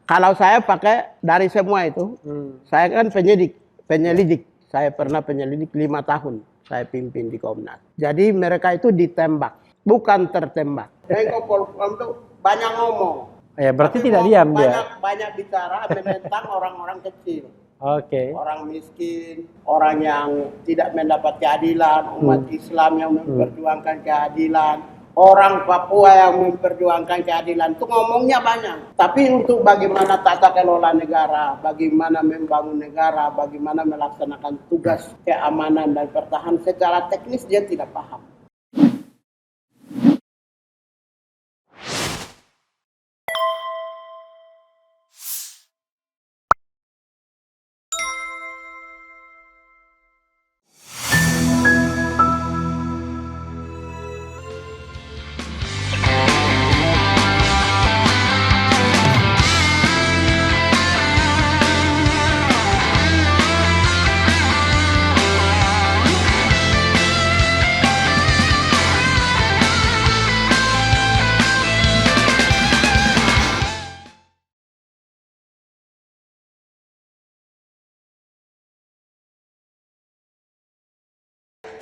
Kalau saya pakai dari semua itu, saya kan penyelidik. Saya pernah penyelidik 5 tahun. Saya pimpin di Komnas. Jadi mereka itu ditembak, bukan tertembak. Menko Polhukam itu banyak ngomong. Ya, berarti Tapi tidak diam dia. banyak bicara menentang orang-orang kecil. Oke. Orang miskin, orang yang tidak mendapat keadilan, umat Islam yang memperjuangkan keadilan, orang Papua yang memperjuangkan keadilan. Itu ngomongnya banyak. Tapi untuk bagaimana tata kelola negara, bagaimana membangun negara, bagaimana melaksanakan tugas keamanan dan pertahanan secara teknis dia tidak paham.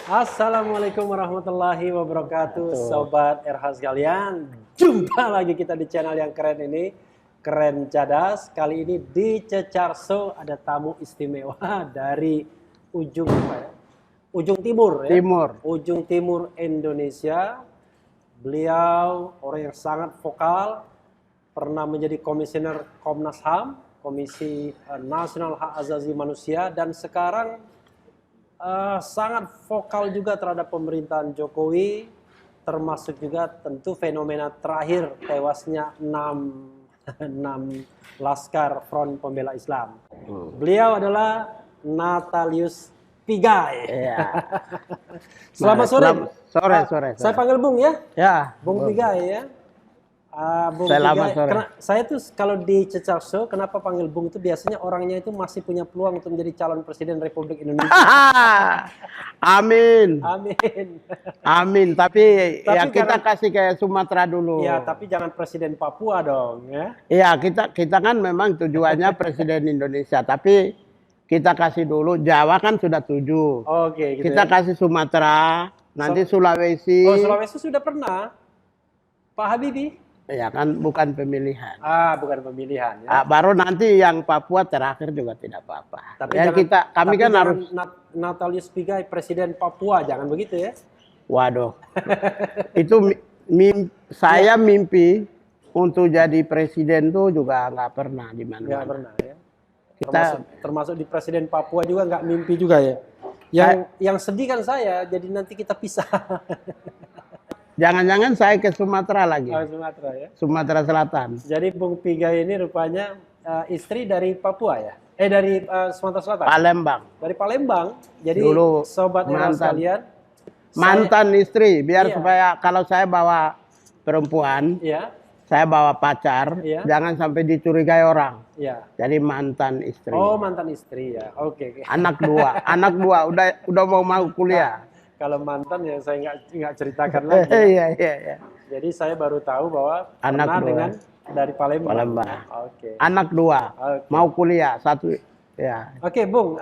Assalamualaikum warahmatullahi wabarakatuh, Sobat RH sekalian. Jumpa lagi kita di channel yang keren ini, Keren Cadas. Kali ini di Cecarso ada tamu istimewa dari ujung timur ya? Ujung timur Indonesia. Beliau orang yang sangat vokal, pernah menjadi komisioner Komnas HAM, Komisi Nasional Hak Asasi Manusia, dan sekarang sangat vokal juga terhadap pemerintahan Jokowi, termasuk juga tentu fenomena terakhir tewasnya 6 Laskar Front Pembela Islam. Beliau adalah Natalius Pigai. Ya. Selamat sore. Sore. Saya panggil Bung ya? Ya. Bung Pigai ya. Bung Selamat Pigai. sore. Saya tuh kalau di Cecarso, kenapa panggil Bung itu biasanya orangnya itu masih punya peluang untuk menjadi calon presiden Republik Indonesia. Amin. Tapi ya kita kasih ke Sumatera dulu. Ya, tapi jangan presiden Papua dong ya. Iya, kita kan memang tujuannya presiden Indonesia, tapi kita kasih dulu Jawa kan sudah 7. Oke, gitu kita ya. kasih Sumatera, nanti Sulawesi. Oh, Sulawesi sudah pernah. Pak Habibie? Ya kan bukan pemilihan. Bukan pemilihan ya. Baru nanti yang Papua terakhir juga tidak apa-apa. Tapi Ya, kami kan harus Natalius Pigai presiden Papua, jangan begitu ya. Waduh. Itu saya mimpi untuk jadi presiden tuh juga nggak pernah di mana. Nggak pernah ya. Kita termasuk di presiden Papua juga nggak mimpi juga ya. Yang sedih kan saya, jadi nanti kita pisah. Jangan-jangan saya ke Sumatera lagi. Oh, Sumatera ya. Sumatera Selatan. Jadi Bung Pigai ini rupanya istri dari Papua ya? Dari Sumatera Selatan? Palembang. Dari Palembang. Jadi dulu sobat RH sekalian. Mantan istri, biar supaya kalau saya bawa perempuan, saya bawa pacar, jangan sampai dicurigai orang. Jadi mantan istri. Oh, mantan istri ya. Oke. Anak dua, udah mau kuliah. Kalau mantan ya saya nggak ceritakan lagi. Iya. Jadi saya baru tahu bahwa anak pernah dua. dengan dari Palembang. Oke. Anak 2, mau kuliah 1. Ya. Oke, Bung.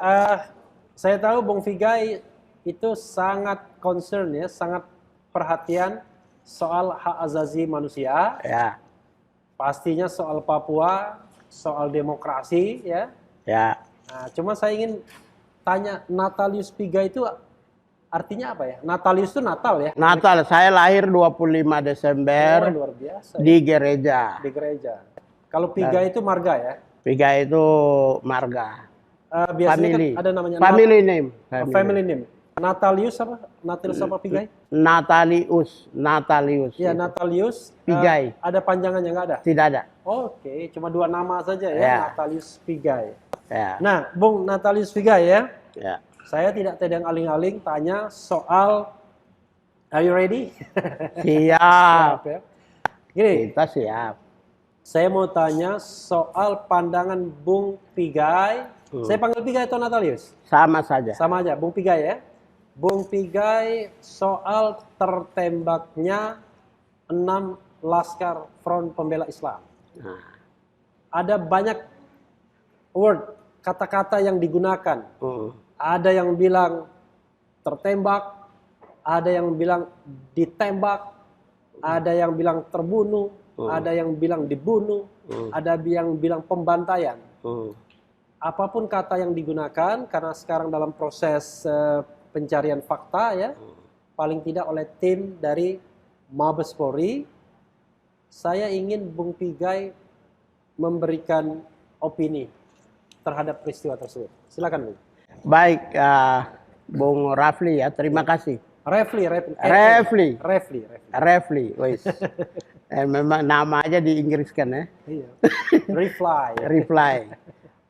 Saya tahu Bung Pigai itu sangat concern ya, sangat perhatian soal hak asasi manusia. Ya. Pastinya soal Papua, soal demokrasi ya. Ya. Nah, cuma saya ingin tanya, Natalius Pigai itu artinya apa ya? Natalius itu Natal ya? Natal, saya lahir 25 Desember luar biasa, di gereja. Di gereja. Kalau Pigai itu marga ya? Pigai itu marga. Biasanya kan ada namanya family name. Family name. Natalius apa? Natalius apa Pigai? Natalius. Ya, Natalius. Pigai. Ada panjangannya nggak ada? Tidak ada. Oke, cuma 2 nama saja ya. Natalius Pigai. Ya. Nah, Bung Natalius Pigai ya. Ya. Saya tidak tedang aling-aling tanya soal, are you ready? Siap. Ya. Gini, kita siap. Saya mau tanya soal pandangan Bung Pigai. Saya panggil Pigai atau Natalius? Sama saja. Sama aja, Bung Pigai ya. Bung Pigai soal tertembaknya 6 Laskar Front Pembela Islam. Nah. ada banyak word, kata-kata yang digunakan. Ada yang bilang tertembak, ada yang bilang ditembak, ada yang bilang terbunuh, ada yang bilang dibunuh, ada yang bilang pembantaian. Apapun kata yang digunakan, karena sekarang dalam proses pencarian fakta ya, paling tidak oleh tim dari Mabes Polri, saya ingin Bung Pigai memberikan opini terhadap peristiwa tersebut. Silakan, Bung. Baik, Bung Rafli ya, terima kasih. Rafli, wis. Memang nama aja diinggriskan ya. Iya. Reply. Reply.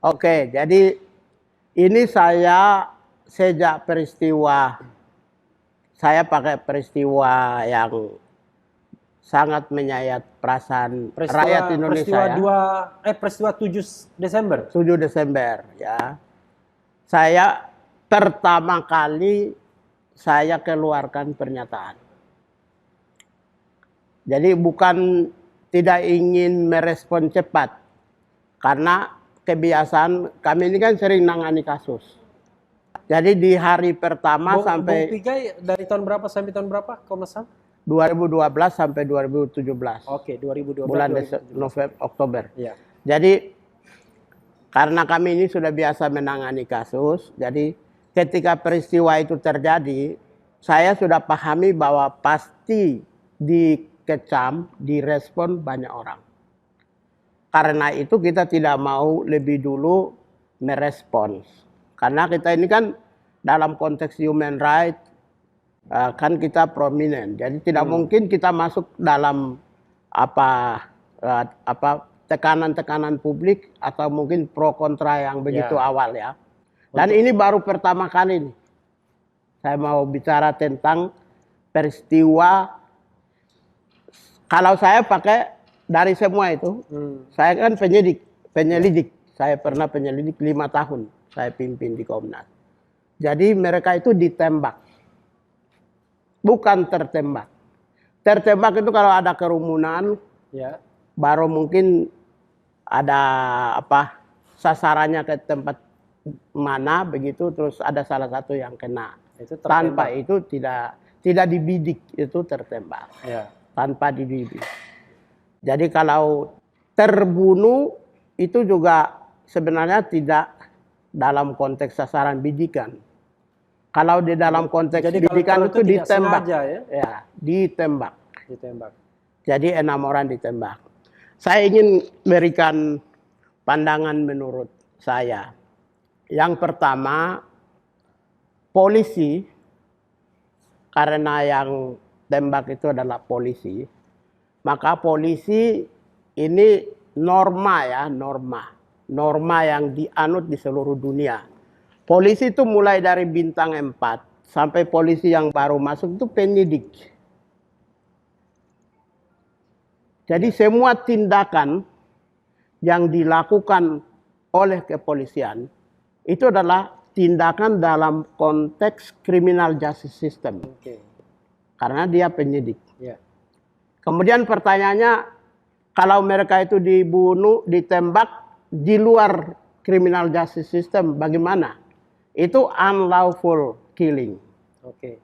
Oke, jadi ini saya sejak peristiwa, saya pakai peristiwa yang sangat menyayat perasaan rakyat Indonesia. Peristiwa 7 Desember. 7 Desember ya. Saya pertama kali saya keluarkan pernyataan. Jadi bukan tidak ingin merespon cepat, karena kebiasaan kami ini kan sering nangani kasus. Jadi di hari pertama sampai Bung Pigai dari tahun berapa sampai tahun berapa, Komnas HAM? 2012 sampai 2017. Oke, 2012. Bulan November, Oktober. Ya. Jadi karena kami ini sudah biasa menangani kasus, jadi ketika peristiwa itu terjadi, saya sudah pahami bahwa pasti dikecam, direspon banyak orang. Karena itu kita tidak mau lebih dulu merespons. Karena kita ini kan dalam konteks human rights, kan kita prominent. Jadi tidak mungkin kita masuk dalam tekanan-tekanan publik atau mungkin pro kontra yang begitu awal ya. Dan ini baru pertama kali nih saya mau bicara tentang peristiwa. Kalau saya pakai dari semua itu, saya kan penyelidik. Saya pernah penyelidik 5 tahun, saya pimpin di Komnas. Jadi mereka itu ditembak, bukan tertembak. Tertembak itu kalau ada kerumunan, ya, baru mungkin ada sasarannya ke tempat mana begitu, terus ada salah satu yang kena. Itu tanpa itu tidak dibidik, itu tertembak. Ya. Tanpa dibidik. Jadi kalau terbunuh itu juga sebenarnya tidak dalam konteks sasaran bidikan. Kalau di dalam konteks bidikan itu ditembak. Sengaja, ya? Ya, ditembak. Ditembak. Jadi 6 orang ditembak. Saya ingin memberikan pandangan menurut saya. Yang pertama, polisi, karena yang tembak itu adalah polisi, maka polisi ini norma yang dianut di seluruh dunia. Polisi itu mulai dari bintang 4 sampai polisi yang baru masuk itu penyidik. Jadi semua tindakan yang dilakukan oleh kepolisian itu adalah tindakan dalam konteks criminal justice system. Karena dia penyidik. Ya. Kemudian pertanyaannya, kalau mereka itu dibunuh, ditembak di luar criminal justice system, bagaimana? Itu unlawful killing. Oke.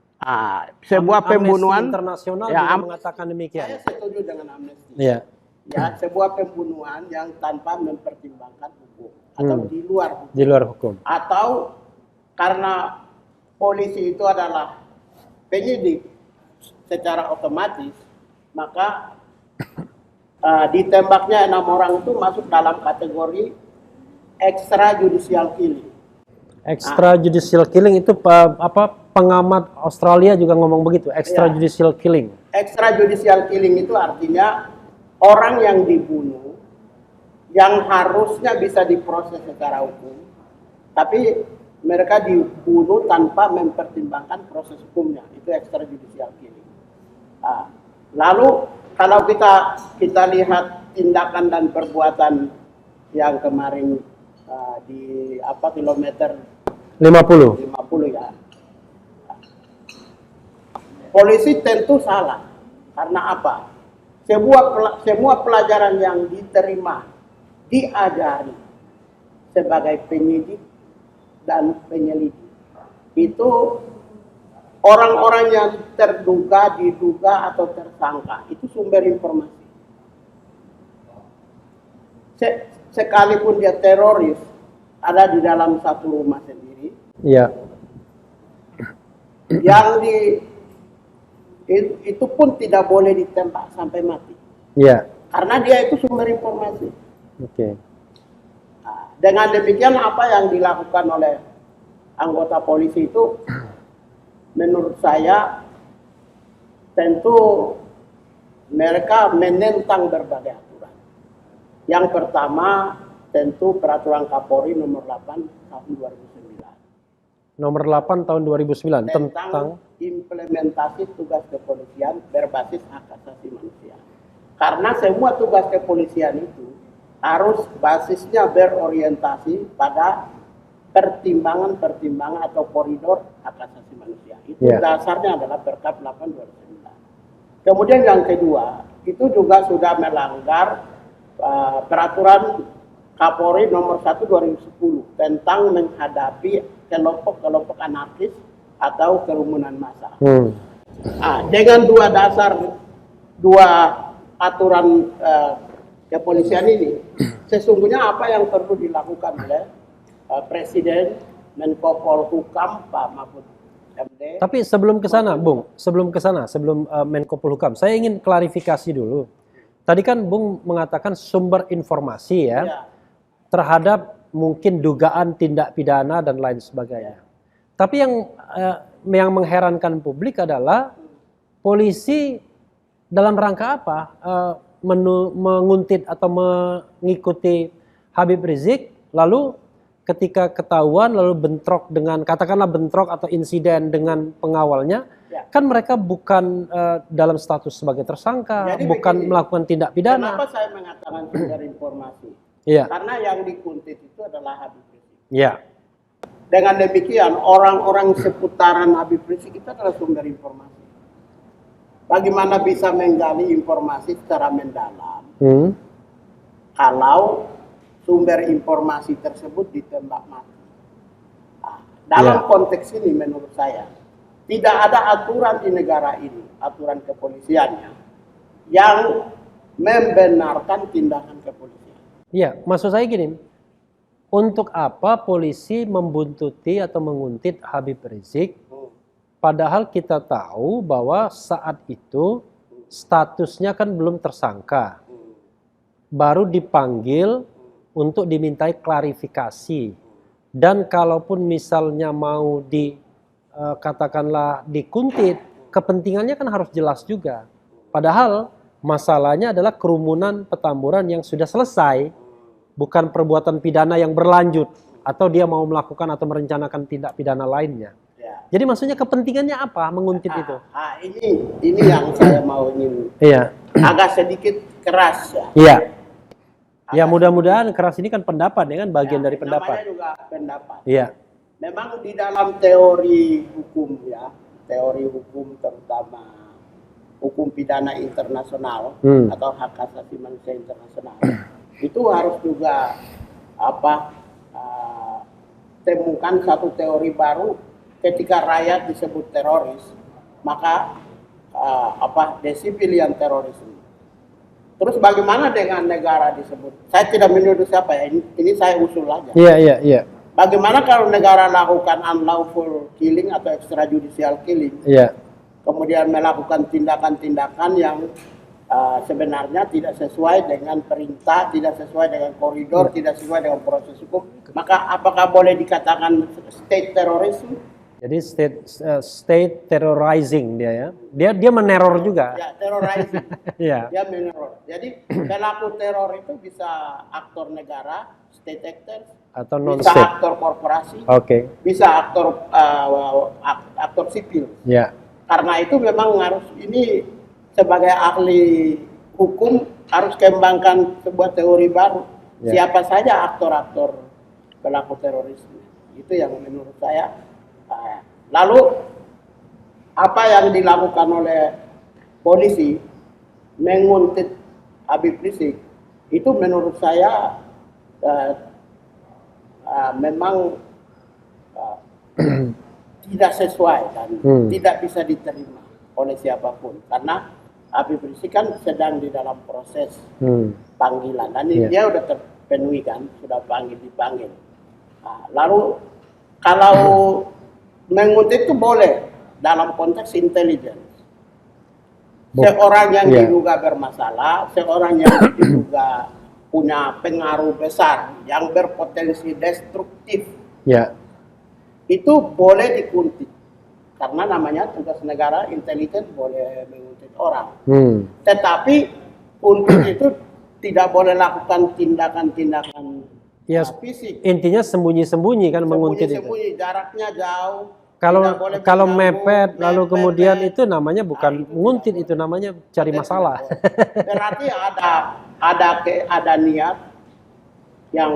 Sebuah pembunuhan internasional juga mengatakan demikian. Saya setuju dengan Amnesty. Ya. Ya, sebuah pembunuhan yang tanpa mempertimbangkan hukum atau di luar hukum. Di luar hukum. Atau karena polisi itu adalah penyidik secara otomatis, maka ditembaknya 6 orang itu masuk dalam kategori extrajudicial killing. Extrajudicial killing itu pengamat Australia juga ngomong begitu, extrajudicial killing. Extrajudicial killing itu artinya orang yang dibunuh yang harusnya bisa diproses secara hukum, tapi mereka dibunuh tanpa mempertimbangkan proses hukumnya. Itu extrajudicial killing. Lalu kalau kita lihat tindakan dan perbuatan yang kemarin di kilometer 50 ya. Polisi tentu salah. Karena apa? Semua pelajaran yang diterima diajari sebagai penyidik dan penyelidik. Itu orang-orang yang terduga, diduga, atau tersangka. Itu sumber informasi. Sekalipun dia teroris, ada di dalam satu rumah sendiri. Iya. Yang itu pun tidak boleh ditembak sampai mati. Iya. Karena dia itu sumber informasi. Oke. Nah, dengan demikian apa yang dilakukan oleh anggota polisi itu menurut saya tentu mereka menentang berbagai aturan. Yang pertama tentu peraturan Kapolri nomor 8 tahun 2009. Nomor 8 tahun 2009 tentang implementasi tugas kepolisian berbasis hak asasi manusia. Karena semua tugas kepolisian itu harus basisnya berorientasi pada pertimbangan-pertimbangan atau koridor hak asasi manusia. Itu dasarnya adalah Perkap 8 2009. Kemudian yang kedua, itu juga sudah melanggar peraturan Kapolri nomor 1 2010 tentang menghadapi kelompok-kelompok anarkis atau kerumunan massa. Nah, dengan dua aturan kepolisian ini, sesungguhnya apa yang perlu dilakukan oleh Presiden, Menko Polhukam, Pak Mahfud MD. Tapi sebelum ke sana, Bung, sebelum Menko Polhukam, saya ingin klarifikasi dulu. Tadi kan Bung mengatakan sumber informasi ya, terhadap mungkin dugaan tindak pidana dan lain sebagainya. Tapi yang mengherankan publik adalah polisi dalam rangka apa menguntit atau mengikuti Habib Rizik, lalu ketika ketahuan lalu bentrok dengan, katakanlah bentrok atau insiden dengan pengawalnya, kan mereka bukan dalam status sebagai tersangka, jadi bukan begini, melakukan tindak pidana. Kenapa saya mengatakan sumber informasi? Iya. Karena yang dikuntit itu adalah Habib Rizik. Iya. Dengan demikian orang-orang seputaran Habib Rizik itu adalah sumber informasi. Bagaimana bisa menggali informasi secara mendalam kalau sumber informasi tersebut ditembak mati? Nah, dalam konteks ini menurut saya tidak ada aturan di negara ini, aturan kepolisiannya yang membenarkan tindakan kepolisian. Iya, maksud saya gini, untuk apa polisi membuntuti atau menguntit Habib Rizik, padahal kita tahu bahwa saat itu statusnya kan belum tersangka, baru dipanggil untuk dimintai klarifikasi, dan kalaupun misalnya mau katakanlah dikuntit, kepentingannya kan harus jelas juga. Padahal masalahnya adalah kerumunan Petamburan yang sudah selesai, bukan perbuatan pidana yang berlanjut, atau dia mau melakukan atau merencanakan tindak pidana lainnya. Jadi maksudnya kepentingannya apa menguntit itu? Ini yang saya mau ingin agak sedikit keras ya. Iya. Ya mudah-mudahan keras ini kan pendapat ya kan, bagian dari pendapat. Namanya juga pendapat. Iya. Memang di dalam teori hukum ya, teori hukum terutama hukum pidana internasional atau hak asasi manusia internasional, itu harus juga temukan satu teori baru. Ketika rakyat disebut teroris, maka civilian terorisme. Terus bagaimana dengan negara disebut? Saya tidak menuduh siapa ya, ini saya usul aja. Iya. Bagaimana kalau negara lakukan unlawful killing atau extrajudicial killing? Iya. Kemudian melakukan tindakan-tindakan yang sebenarnya tidak sesuai dengan perintah, tidak sesuai dengan koridor, tidak sesuai dengan proses hukum. Maka apakah boleh dikatakan state terrorism? Jadi state terrorizing dia ya. Dia meneror juga. Ya, terrorizing. Iya. Dia meneror. Jadi pelaku teror itu bisa aktor negara, state actor, atau non bisa state. aktor korporasi, bisa aktor sipil. Ya. Karena itu memang harus ini sebagai ahli hukum harus kembangkan sebuah teori baru. Siapa saja aktor-aktor pelaku terorisme. Itu yang menurut saya. Lalu apa yang dilakukan oleh polisi menguntit Habib Rizik itu menurut saya eh, memang eh, tidak sesuai dan tidak bisa diterima oleh siapapun, karena Habib Rizik kan sedang di dalam proses panggilan dan dia udah terpenuhi kan, sudah dipanggil. Nah, lalu kalau menguntit itu boleh dalam konteks intelligence. Seorang yang diduga bermasalah, seorang yang diduga punya pengaruh besar, yang berpotensi destruktif, itu boleh dikuntit. Karena namanya tugas negara, intelijen boleh menguntit orang. Tetapi untuk itu tidak boleh lakukan tindakan-tindakan fisik. Intinya sembunyi-sembunyi kan, menguntit itu. Sembunyi, jaraknya jauh. Kalau mepet lalu kemudian itu namanya bukan menguntit, itu namanya cari masalah. Berarti ada niat yang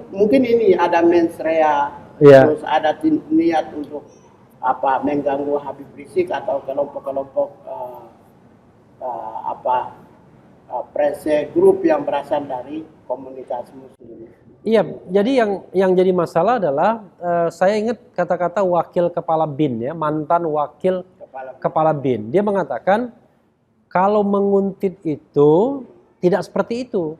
mungkin ini ada mens rea, terus ada niat untuk mengganggu Habib Rizik atau kelompok-kelompok presse group yang berasal dari komunitas muslim. Iya, jadi yang jadi masalah adalah saya ingat kata-kata wakil kepala BIN ya, mantan wakil kepala BIN. Dia mengatakan kalau menguntit itu tidak seperti itu.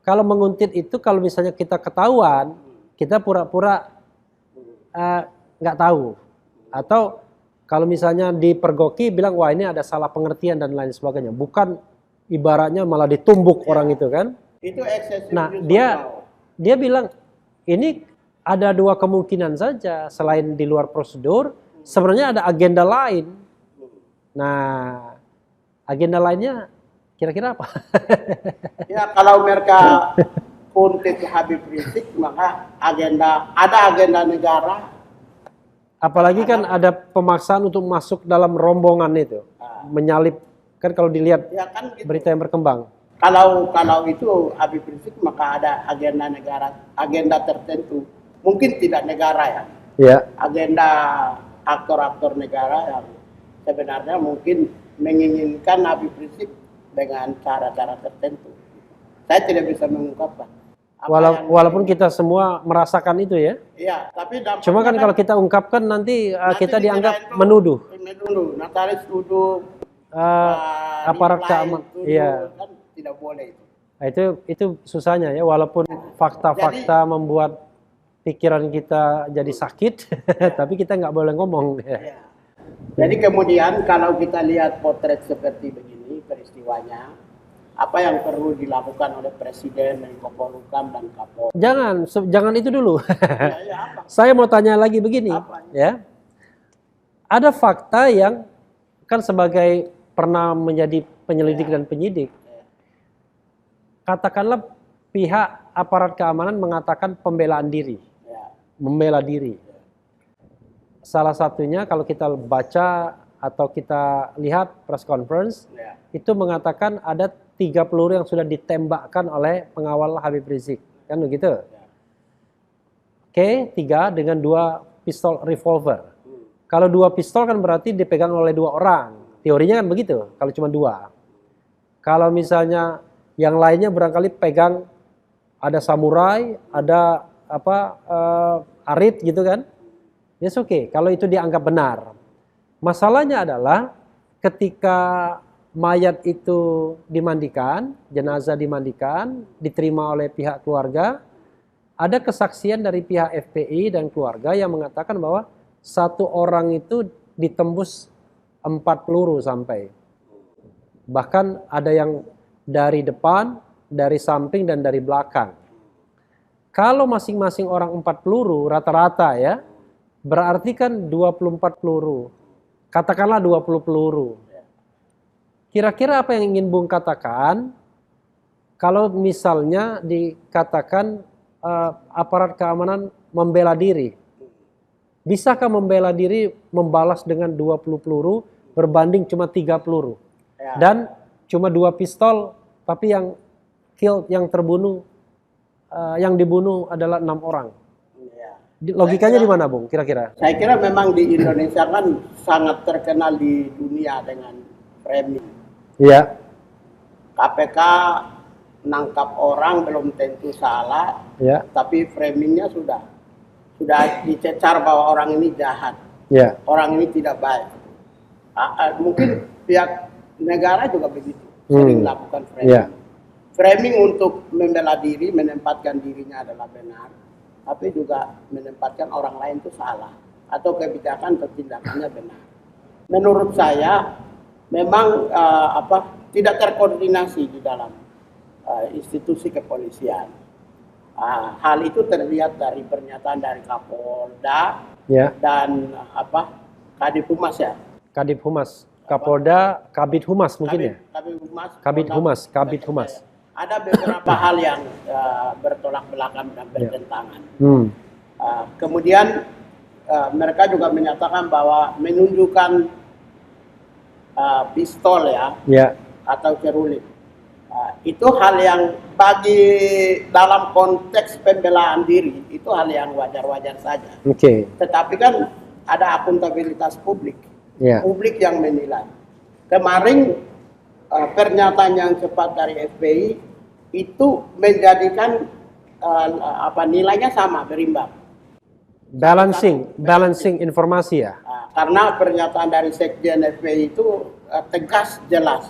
Kalau menguntit itu kalau misalnya kita ketahuan, kita pura-pura nggak tahu. Atau kalau misalnya dipergoki bilang wah ini ada salah pengertian dan lain sebagainya. Bukan ibaratnya malah ditumbuk orang itu kan. Itu eksesif. Nah, dia bilang ini ada dua kemungkinan saja selain di luar prosedur, sebenarnya ada agenda lain. Nah, agenda lainnya kira-kira apa? Ya kalau mereka kuntit Habib Rizik maka ada agenda negara. Apalagi kan ada pemaksaan untuk masuk dalam rombongan itu, menyalip kan kalau dilihat ya kan gitu. Berita yang berkembang. Kalau itu Habib Rizik maka ada agenda negara, agenda tertentu. Mungkin tidak negara ya. Agenda aktor-aktor negara yang sebenarnya mungkin menginginkan Habib Rizik dengan cara-cara tertentu. Saya tidak bisa mengungkapkan. Walaupun kita semua merasakan itu ya. Iya, tapi cuma kan kalau kita ungkapkan nanti kita dianggap menuduh. Natalis tuduh aparat keamanan. Iya. Kan tidak boleh itu. Nah, itu susahnya ya, walaupun fakta-fakta membuat pikiran kita jadi sakit, tapi kita nggak boleh ngomong. Ya. Jadi kemudian kalau kita lihat potret seperti begini peristiwanya, apa yang perlu dilakukan oleh Presiden, Menko Polhukam dan Kapolri? Jangan itu dulu. Apa? Saya mau tanya lagi begini, ya. Ada fakta yang kan sebagai pernah menjadi penyelidik dan penyidik. Katakanlah pihak aparat keamanan mengatakan pembelaan diri, membela diri. Salah satunya kalau kita baca atau kita lihat press conference, itu mengatakan ada 3 peluru yang sudah ditembakkan oleh pengawal Habib Rizik, kan begitu? Oke, 3 dengan 2 pistol revolver. Kalau 2 pistol kan berarti dipegang oleh 2 orang. Teorinya kan begitu, kalau cuma 2. Kalau misalnya yang lainnya barangkali pegang ada samurai, ada arit gitu kan. Yes, oke, kalau itu dianggap benar. Masalahnya adalah ketika mayat itu dimandikan, jenazah dimandikan, diterima oleh pihak keluarga, ada kesaksian dari pihak FPI dan keluarga yang mengatakan bahwa 1 orang itu ditembus 4 peluru sampai. Bahkan ada yang dari depan, dari samping, dan dari belakang. Kalau masing-masing orang 4 peluru, rata-rata ya, berarti kan 24 peluru. Katakanlah 20 peluru. Kira-kira apa yang ingin Bung katakan, kalau misalnya dikatakan aparat keamanan membela diri. Bisakah membela diri membalas dengan 20 peluru berbanding cuma 3 peluru? Dan cuma 2 pistol, tapi yang terbunuh, yang dibunuh adalah 6 orang. Logikanya di mana, Bung? Kira-kira? Saya kira memang di Indonesia kan sangat terkenal di dunia dengan framing. Iya. KPK nangkap orang belum tentu salah, Ya. tapi framingnya sudah dicecar bahwa orang ini jahat, Ya. orang ini tidak baik. Mungkin pihak negara juga begitu, sering lakukan framing. Ya. Framing untuk membela diri, menempatkan dirinya adalah benar, tapi juga menempatkan orang lain itu salah, atau kebijakan atau tindakannya benar. Menurut saya, memang tidak terkoordinasi di dalam institusi kepolisian. Hal itu terlihat dari pernyataan dari Kapolda Ya. dan Kadif Humas ya. Kadif Humas, Kapolda, Kabid Humas mungkin ya. Kabid Humas. Kabid Humas. Ada beberapa hal yang bertolak belakang dan bertentangan. Kemudian mereka juga menyatakan bahwa menunjukkan pistol Ya. atau cerulit. Itu hal yang bagi dalam konteks pembelaan diri itu hal yang wajar-wajar saja. Oke. Tetapi kan ada akuntabilitas publik, Ya. publik yang menilai. Kemarin pernyataan yang cepat dari FPI itu menjadikan nilainya sama, berimbang. Balancing informasi ya. Karena pernyataan dari Sekjen FPI itu tegas, jelas.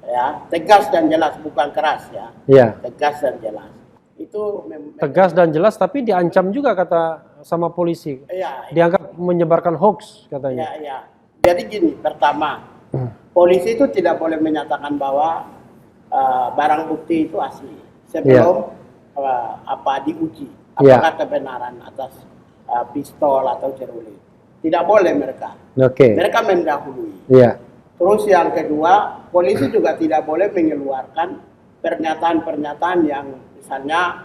Ya, tegas dan jelas, bukan keras ya. Ya. Tegas dan jelas. Itu Tegas dan jelas, tapi diancam juga kata sama polisi. ya, Dianggap menyebarkan hoax katanya. ya. Jadi gini, pertama, polisi itu tidak boleh menyatakan bahwa barang bukti itu asli sebelum diuji apakah kebenaran atas pistol atau cerulit. Tidak boleh mereka. Oke. Mereka mendahului. Iya. Terus yang kedua, polisi juga tidak boleh mengeluarkan pernyataan-pernyataan yang misalnya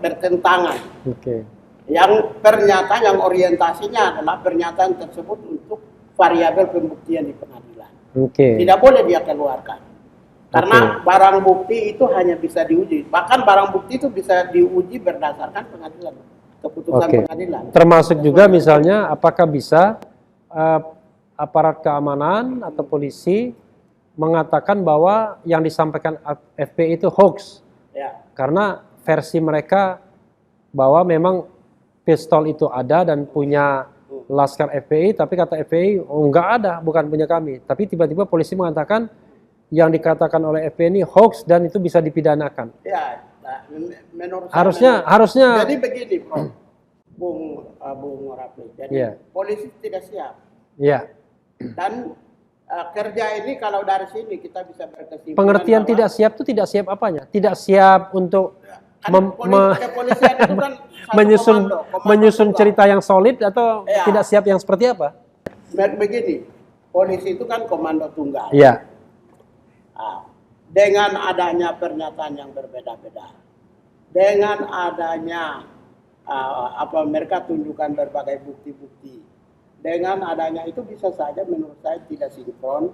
bertentangan. Oke. Yang pernyataan yang orientasinya adalah pernyataan tersebut untuk variabel pembuktian di pengadilan. Oke. Tidak boleh dia keluarkan. Karena barang bukti itu hanya bisa diuji. Bahkan barang bukti itu bisa diuji berdasarkan pengadilan. Keputusan pengadilan. Termasuk juga misalnya apakah bisa aparat keamanan atau polisi mengatakan bahwa yang disampaikan FPI itu hoax. Ya. Karena versi mereka bahwa memang pistol itu ada dan punya laskar FPI, tapi kata FPI, oh enggak ada, bukan punya kami. Tapi tiba-tiba polisi mengatakan yang dikatakan oleh FPI ini hoax dan itu bisa dipidanakan. Ya, menurut harusnya. Jadi begini, Prof. Bung Rafli. Jadi polisi tidak siap. Iya. Dan kerja ini kalau dari sini kita bisa berkesimpulan. Pengertian tidak siap itu tidak siap apanya? Tidak siap untuk kepolisian itu kan menyusun cerita yang solid atau tidak siap yang seperti apa? Begini, polisi itu kan komando tunggal. Iya. Dengan adanya pernyataan yang berbeda-beda, dengan adanya mereka tunjukkan berbagai bukti-bukti, dengan adanya itu bisa saja menurut saya tidak sinkron.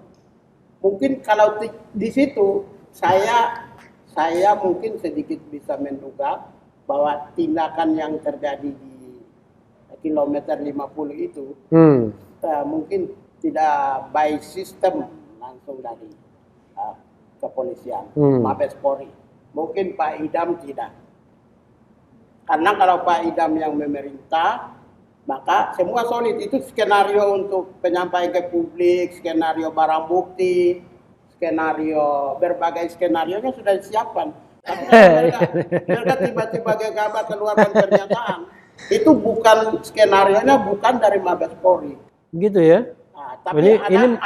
Mungkin kalau di situ saya mungkin sedikit bisa menduga bahwa tindakan yang terjadi di kilometer 50 itu mungkin tidak by sistem langsung dari kepolisian, Mabes Polri. Mungkin Pak Idam tidak. Karena kalau Pak Idam yang memerintah, maka semua solid. Itu skenario untuk penyampaian ke publik, skenario barang bukti, skenario, berbagai skenario-nya sudah disiapkan. Tapi mereka tiba-tiba gegabah keluarkan pernyataan. Itu bukan skenario-nya, bukan dari Mabes Polri. Gitu ya? Tapi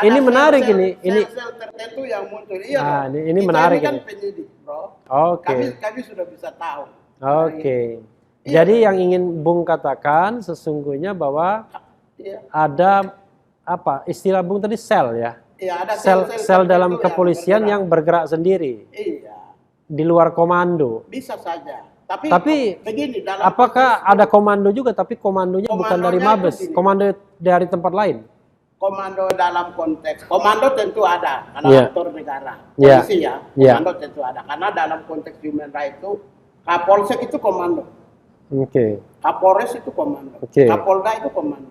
ini menarik ini. Sel tertentu yang muncul. Iya. Ini menarik ini. Kan ini. penyidik, Bro. Oke. Kami sudah bisa tahu. Oke. Jadi yang ingin Bung katakan sesungguhnya bahwa ada istilah Bung tadi sel ya? Iya, ada sel dalam kepolisian yang bergerak sendiri. Iya. Di luar komando. Bisa saja. Tapi begini, apakah ada komando juga tapi komandonya bukan dari Mabes, komando dari tempat lain? Komando dalam konteks, komando tentu ada karena aktor negara, polisi komando tentu ada karena dalam konteks human rights itu Kapolsek itu komando, Kapolres itu komando, Kapolda itu komando.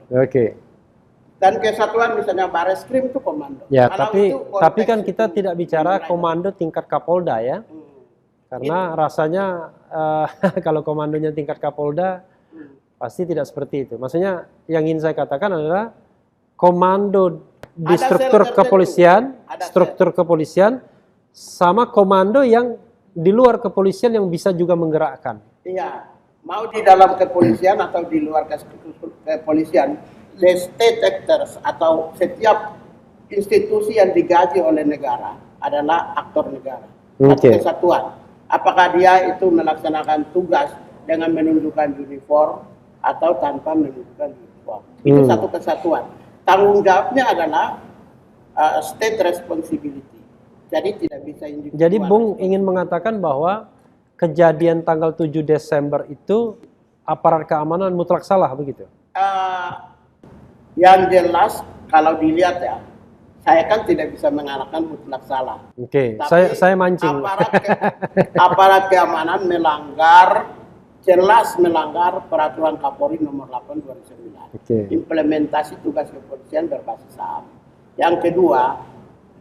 Dan kesatuan misalnya Bareskrim itu komando. Ya, Kalau tapi itu tapi kan konteks kita itu tidak bicara wilayah. komando tingkat Kapolda ya. Karena rasanya kalau komandonya tingkat Kapolda pasti tidak seperti itu. Maksudnya yang ingin saya katakan adalah komando di Ada struktur sel tertentu. kepolisian, Ada struktur kepolisian sama komando yang di luar kepolisian yang bisa juga menggerakkan. Iya, mau di dalam kepolisian atau di luar kepolisian, the state actors atau setiap institusi yang digaji oleh negara adalah aktor negara. Satu Oke. kesatuan. Apakah dia itu melaksanakan tugas dengan menunjukkan uniform atau tanpa menunjukkan uniform. Itu satu kesatuan. Tanggung jawabnya adalah state responsibility. Jadi tidak bisa individual. Jadi Bung ingin mengatakan bahwa kejadian tanggal 7 Desember itu aparat keamanan mutlak salah begitu? Yang jelas kalau dilihat ya, saya kan tidak bisa mengatakan mutlak salah. Oke, Tapi saya mancing. Aparat keamanan jelas melanggar peraturan Kapolri nomor 8 2009. Oke. Implementasi tugas kepolisian berbasis HAM. Yang kedua,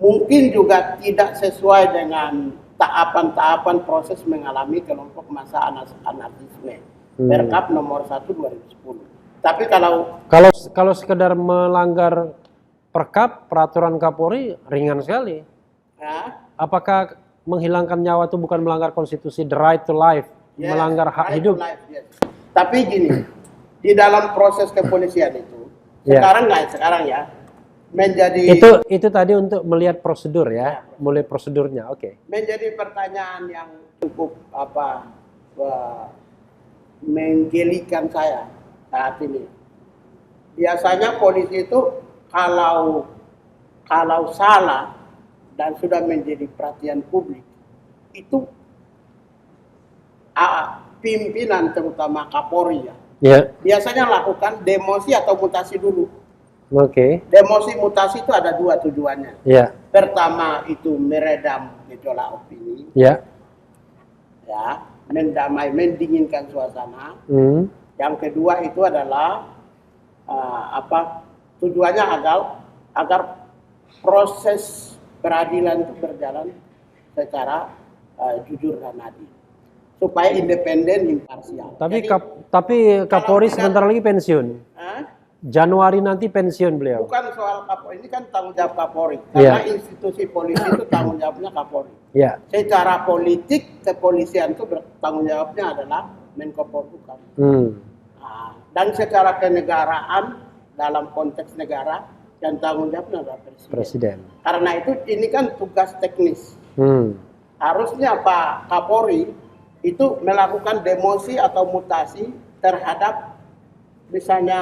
mungkin juga tidak sesuai dengan tahapan-tahapan proses mengalami kelompok massa anarkisme. Perkap nomor 1 2010. Tapi kalau sekedar melanggar Perkap, peraturan Kapolri ringan sekali. ya, Apakah menghilangkan nyawa itu bukan melanggar konstitusi, the right to life, yes, melanggar hak right hidup? to life, yes. Tapi gini, di dalam proses kepolisian itu, Ya. sekarang ya, menjadi Itu tadi untuk melihat prosedur ya, mulai prosedurnya. Oke. menjadi pertanyaan yang cukup menggelikan saya saat ini. Biasanya polisi itu kalau salah dan sudah menjadi perhatian publik, itu pimpinan terutama Kapolri ya, Ya. biasanya lakukan demosi atau mutasi dulu. Oke. Demosi mutasi itu ada dua tujuannya. Ya. Pertama itu meredam gejolak opini, Ya. ya, mendamai, mendinginkan suasana. Yang kedua itu adalah tujuannya agar proses peradilan itu berjalan secara jujur dan adil, supaya independen, imparsial. Tapi Jadi, tapi Kapolri sebentar lagi pensiun. Januari nanti pensiun beliau. bukan soal Kapolri, ini kan tanggung jawab Kapolri. Karena Iya. institusi polisi itu tanggung jawabnya Kapolri. Ya. Secara politik, kepolisian itu tanggung jawabnya adalah Menko Polhukam. Dan secara kenegaraan, dalam konteks negara, yang tanggung jawabnya adalah presiden. Karena itu ini kan tugas teknis. Harusnya Pak Kapolri itu melakukan demosi atau mutasi terhadap misalnya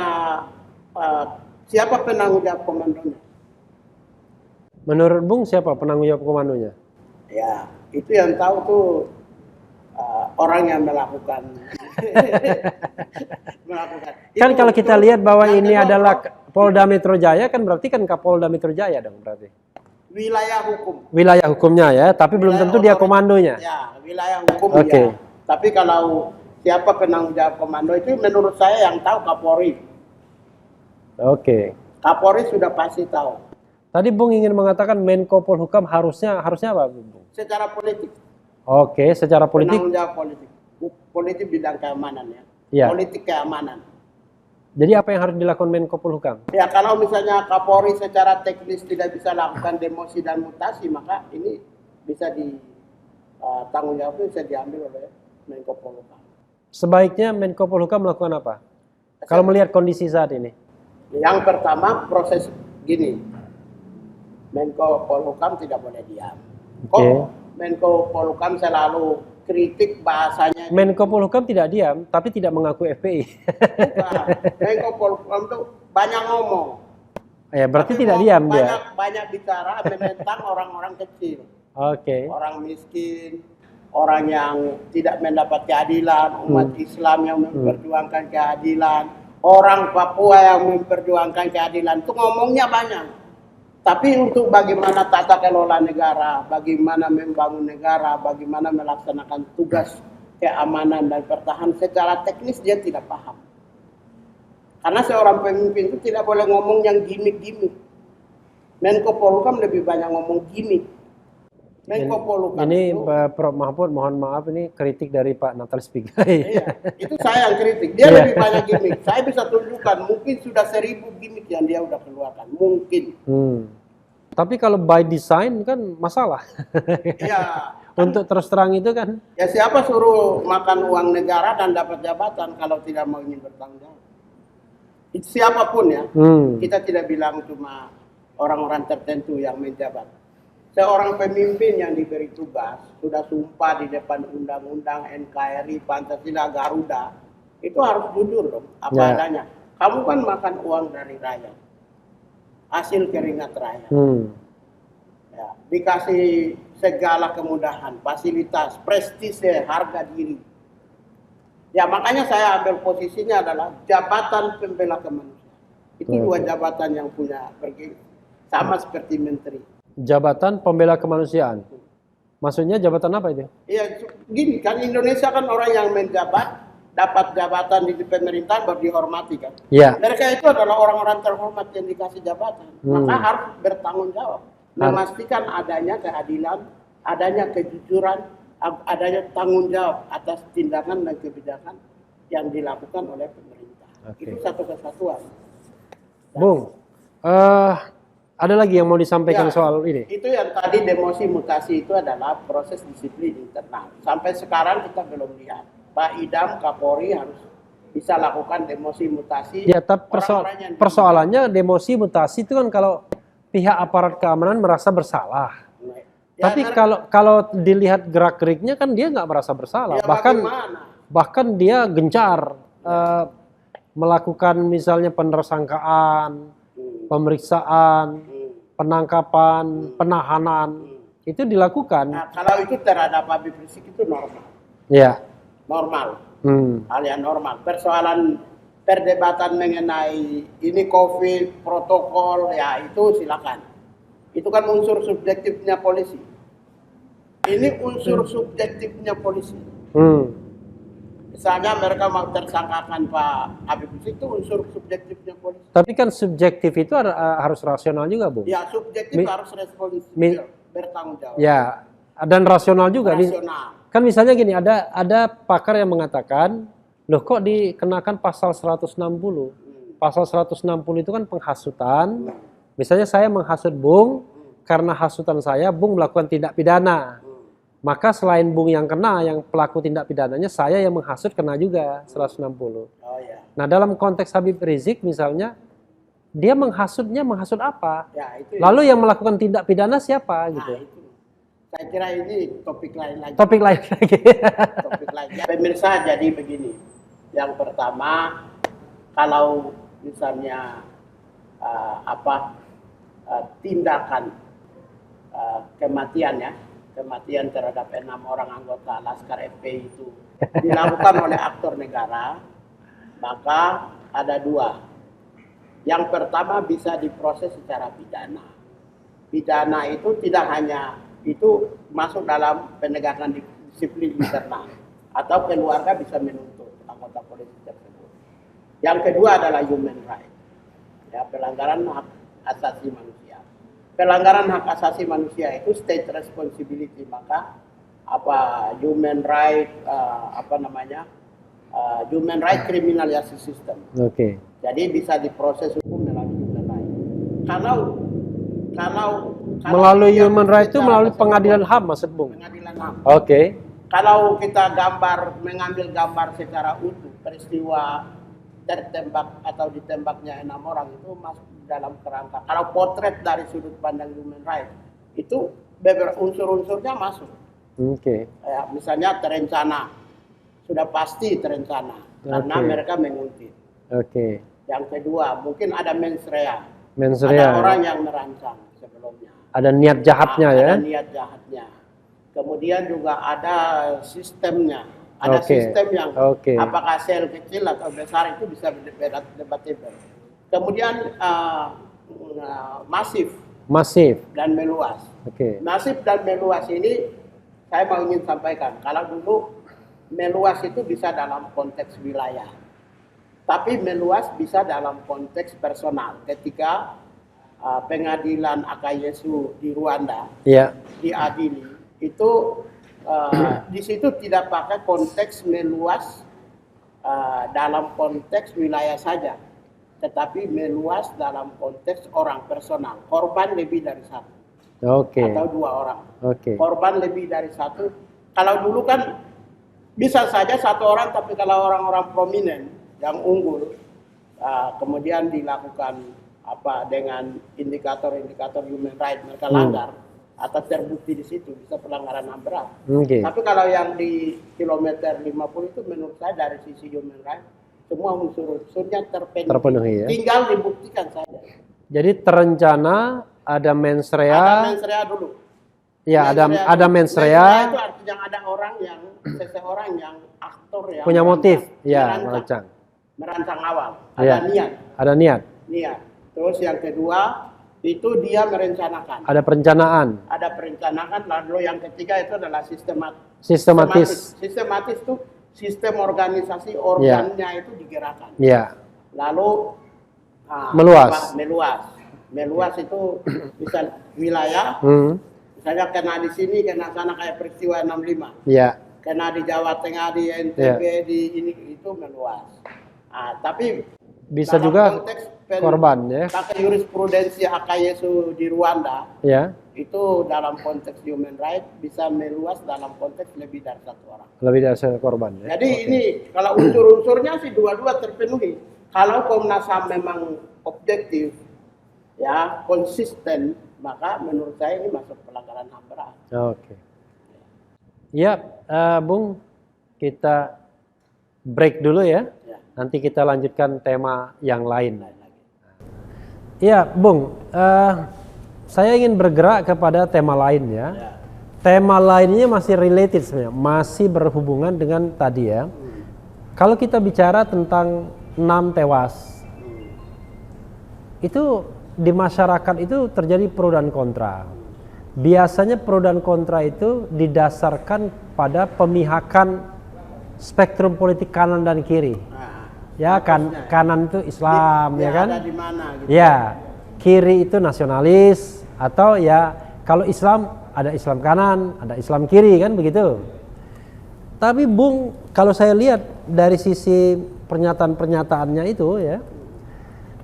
siapa penanggung jawab komandonya. Menurut Bung siapa penanggung jawab komandonya? Ya, itu yang tahu tuh orang yang melakukan. Kan kalau kita lihat bahwa yang ini kedua, adalah Polda Metro Jaya, kan berarti kan Kapolda Metro Jaya dong berarti. wilayah hukum. Wilayah hukumnya ya, tapi belum Wilayah tentu dia otoritas. komandonya. Ya, wilayah hukum Oke. ya. Tapi kalau siapa penanggung jawab komando itu menurut saya yang tahu Kapolri. Oke. Kapolri sudah pasti tahu. Tadi Bung ingin mengatakan Menko Polhukam harusnya apa Bung? Secara politik. Oke, secara politik. Penanggung jawab politik. Politik bidang keamanan ya. Ya. Politik keamanan. Jadi apa yang harus dilakukan Menko Polhukam? Ya kalau misalnya Kapolri secara teknis tidak bisa lakukan demosi dan mutasi, maka ini bisa tanggung jawabnya bisa diambil oleh Menko Polhukam. Sebaiknya Menko Polhukam melakukan apa? Kalau melihat kondisi saat ini. Yang pertama proses gini, Menko Polhukam tidak boleh diam. Kok Oke. Menko Polhukam selalu kritik bahasanya? Menko Polhukam tidak diam, tapi tidak mengaku FPI. Bukan. Menko Polhukam itu banyak ngomong. Ya, berarti Tapi tidak diam dia. banyak bicara menentang orang-orang kecil, Oke. orang miskin, orang yang tidak mendapat keadilan, umat Islam yang memperjuangkan keadilan, orang Papua yang memperjuangkan keadilan. Itu ngomongnya banyak. Tapi untuk bagaimana tata kelola negara, bagaimana membangun negara, bagaimana melaksanakan tugas keamanan dan pertahanan secara teknis dia tidak paham. Karena seorang pemimpin itu tidak boleh ngomong yang gimmick-gimmick. Menko Polhukam lebih banyak ngomong gimmick. Menko Polhukam Ini itu, Prof. Mahfud, mohon maaf ini kritik dari Pak Natalis Pigai. iya, itu saya yang kritik. Dia Iya. lebih banyak gimmick. Saya bisa tunjukkan, mungkin sudah 1000 gimmick yang dia udah keluarkan. Mungkin. Tapi kalau by design kan masalah. Iya. Untuk terus terang itu kan. Ya siapa suruh makan uang negara dan dapat jabatan kalau tidak mau ingin bertanggung jawab? Itu siapapun ya. Kita tidak bilang cuma orang-orang tertentu yang menjabat. Seorang pemimpin yang diberi tugas, sudah sumpah di depan undang-undang, NKRI, Pancasila, Garuda, itu harus jujur dong, apa adanya. Kamu kan makan uang dari rakyat, hasil keringat rakyat. Ya, dikasih segala kemudahan, fasilitas, prestise, harga diri. Ya makanya saya ambil posisinya adalah jabatan pembela kemanusiaan. Itu dua jabatan yang punya bergengsi, sama seperti menteri. Jabatan pembela kemanusiaan. Maksudnya jabatan apa itu? Iya, gini kan Indonesia kan orang yang menjabat dapat jabatan di pemerintahan baru dihormati kan. Iya. Mereka itu adalah orang-orang terhormat yang dikasih jabatan. Maka harus bertanggung jawab, memastikan adanya keadilan, adanya kejujuran, adanya tanggung jawab atas tindakan dan kebijakan yang dilakukan oleh pemerintah. Itu satu kesatuan. Bung, ada lagi yang mau disampaikan Ya, soal ini? Itu yang tadi demosi mutasi itu adalah proses disiplin internal. Sampai sekarang kita belum lihat. Pak Idam, Kapolri harus bisa lakukan demosi mutasi. Ya, tapi persoalannya demosi mutasi itu kan kalau pihak aparat keamanan merasa bersalah. Ya, tapi kalau dilihat gerak-geriknya kan dia nggak merasa bersalah. Ya, bahkan dia gencar melakukan misalnya penersangkaan, pemeriksaan, penangkapan, penahanan, itu dilakukan. Nah, kalau itu terhadap Habib Rizik itu normal. Ya. Normal. Hal yang normal. Persoalan perdebatan mengenai ini COVID, protokol, ya itu silakan. Itu kan unsur subjektifnya polisi. Ini unsur subjektifnya polisi. Misalnya mereka mau tersangkakan Pak Habib Rizik itu unsur subjektifnya polisi. Tapi kan subjektif itu harus rasional juga, Bu. Ya, subjektif harus responsif, bertanggung jawab. Ya, dan rasional juga. Rasional. Kan misalnya gini, ada pakar yang mengatakan, loh kok dikenakan pasal 160? Pasal 160 itu kan penghasutan. Misalnya saya menghasut Bung, karena hasutan saya, Bung melakukan tindak pidana. Maka selain Bung yang kena, yang pelaku tindak pidananya, saya yang menghasut kena juga 160. Oh, ya. Nah dalam konteks Habib Rizik misalnya, dia menghasut apa? Ya, itu lalu yang melakukan tindak pidana siapa? Gitu. Itu. Saya kira ini topik lain lagi. Topik lain lagi. Topik lain. Pemirsa, jadi begini. Yang pertama, kalau misalnya tindakan kematian ya, kematian terhadap 6 orang anggota Laskar FPI itu dilakukan oleh aktor negara, maka ada 2. Yang pertama bisa diproses secara pidana. Pidana itu tidak hanya itu masuk dalam penegakan disiplin internal, atau keluarga bisa menuntut anggota polisi tersebut. Yang kedua adalah human right, ya, pelanggaran hak asasi manusia. Pelanggaran hak asasi manusia itu state responsibility, maka human right human right criminal justice system. Oke. Jadi bisa diproses hukum melalui human right. Kalau melalui human right itu melalui pengadilan HAM, maksud Bung? Pengadilan HAM. Oke. Kalau kita mengambil gambar secara utuh peristiwa tertembak atau ditembaknya 6 orang itu masuk dalam kerangka. Kalau potret dari sudut pandang human right itu unsur-unsurnya masuk. Oke. Ya, misalnya terencana, sudah pasti terencana karena mereka menguntit. Oke. Yang kedua mungkin ada mens rea. Ada orang yang merancang sebelumnya. Ada niat jahatnya ya. Ada niat jahatnya. Kemudian juga ada sistemnya. Ada sistem yang apakah sel kecil atau besar itu bisa debatable. Kemudian masif dan meluas. Masif dan meluas ini saya mau ingin sampaikan. Kalau dulu meluas itu bisa dalam konteks wilayah. Tapi meluas bisa dalam konteks personal. Ketika pengadilan Akayesu di Rwanda Iya. diadili, itu di situ tidak pakai konteks meluas dalam konteks wilayah saja, tetapi meluas dalam konteks orang personal. Korban lebih dari satu Oke. atau dua orang. Oke. Korban lebih dari satu. Kalau dulu kan bisa saja satu orang, tapi kalau orang-orang prominen yang unggul, kemudian dilakukan dengan indikator-indikator human rights mereka langgar atau terbukti di situ, bisa pelanggaran HAM berat. Oke. Tapi kalau yang di kilometer 50 itu menurut saya dari sisi human rights semua unsur-unsurnya Terpenuhi ya. Tinggal dibuktikan saja. Jadi terencana ada mens rea. Ada mens rea dulu. Ya, ada mens Mens rea rea. itu artinya ada orang yang seseorang yang aktor yang Punya motif. Ya, merancang. Merancang awal. Ya. Ada niat. Ada niat. Niat. Terus yang kedua itu dia merencanakan. Ada perencanaan. Ada perencanaan. Lalu yang ketiga itu adalah Sistematis. Sistematis itu sistem organisasi organnya itu digerakkan. Ya. Lalu Meluas. Meluas itu bisa wilayah. Misalnya kena di sini, kena sana kayak peristiwa 65. Ya. Kena di Jawa Tengah, di NTB, di ini itu meluas. Tapi Bisa dalam juga konteks korban ya. pakai jurisprudensi Akayesu di Rwanda, Ya. itu dalam konteks human rights bisa meluas dalam konteks lebih dari satu orang. Lebih dari satu korban ya. Jadi ini kalau unsur-unsurnya sih dua-dua terpenuhi. Kalau Komnas HAM memang objektif, ya konsisten, maka menurut saya ini masuk pelanggaran HAM berat. Oke. Ya, Bung, kita break dulu ya. Ya. Nanti kita lanjutkan tema yang lain. Iya, Bung. Saya ingin bergerak kepada tema lain ya. Ya. Tema lainnya masih related sebenarnya, masih berhubungan dengan tadi ya. Kalau kita bicara tentang 6 tewas, itu di masyarakat itu terjadi pro dan kontra. Biasanya pro dan kontra itu didasarkan pada pemihakan spektrum politik kanan dan kiri. Ya kan, kanan itu Islam ya kan? Ada di mana gitu. Ya, kiri itu nasionalis atau ya kalau Islam ada Islam kanan, ada Islam kiri kan begitu. Tapi Bung, kalau saya lihat dari sisi pernyataan-pernyataannya itu ya,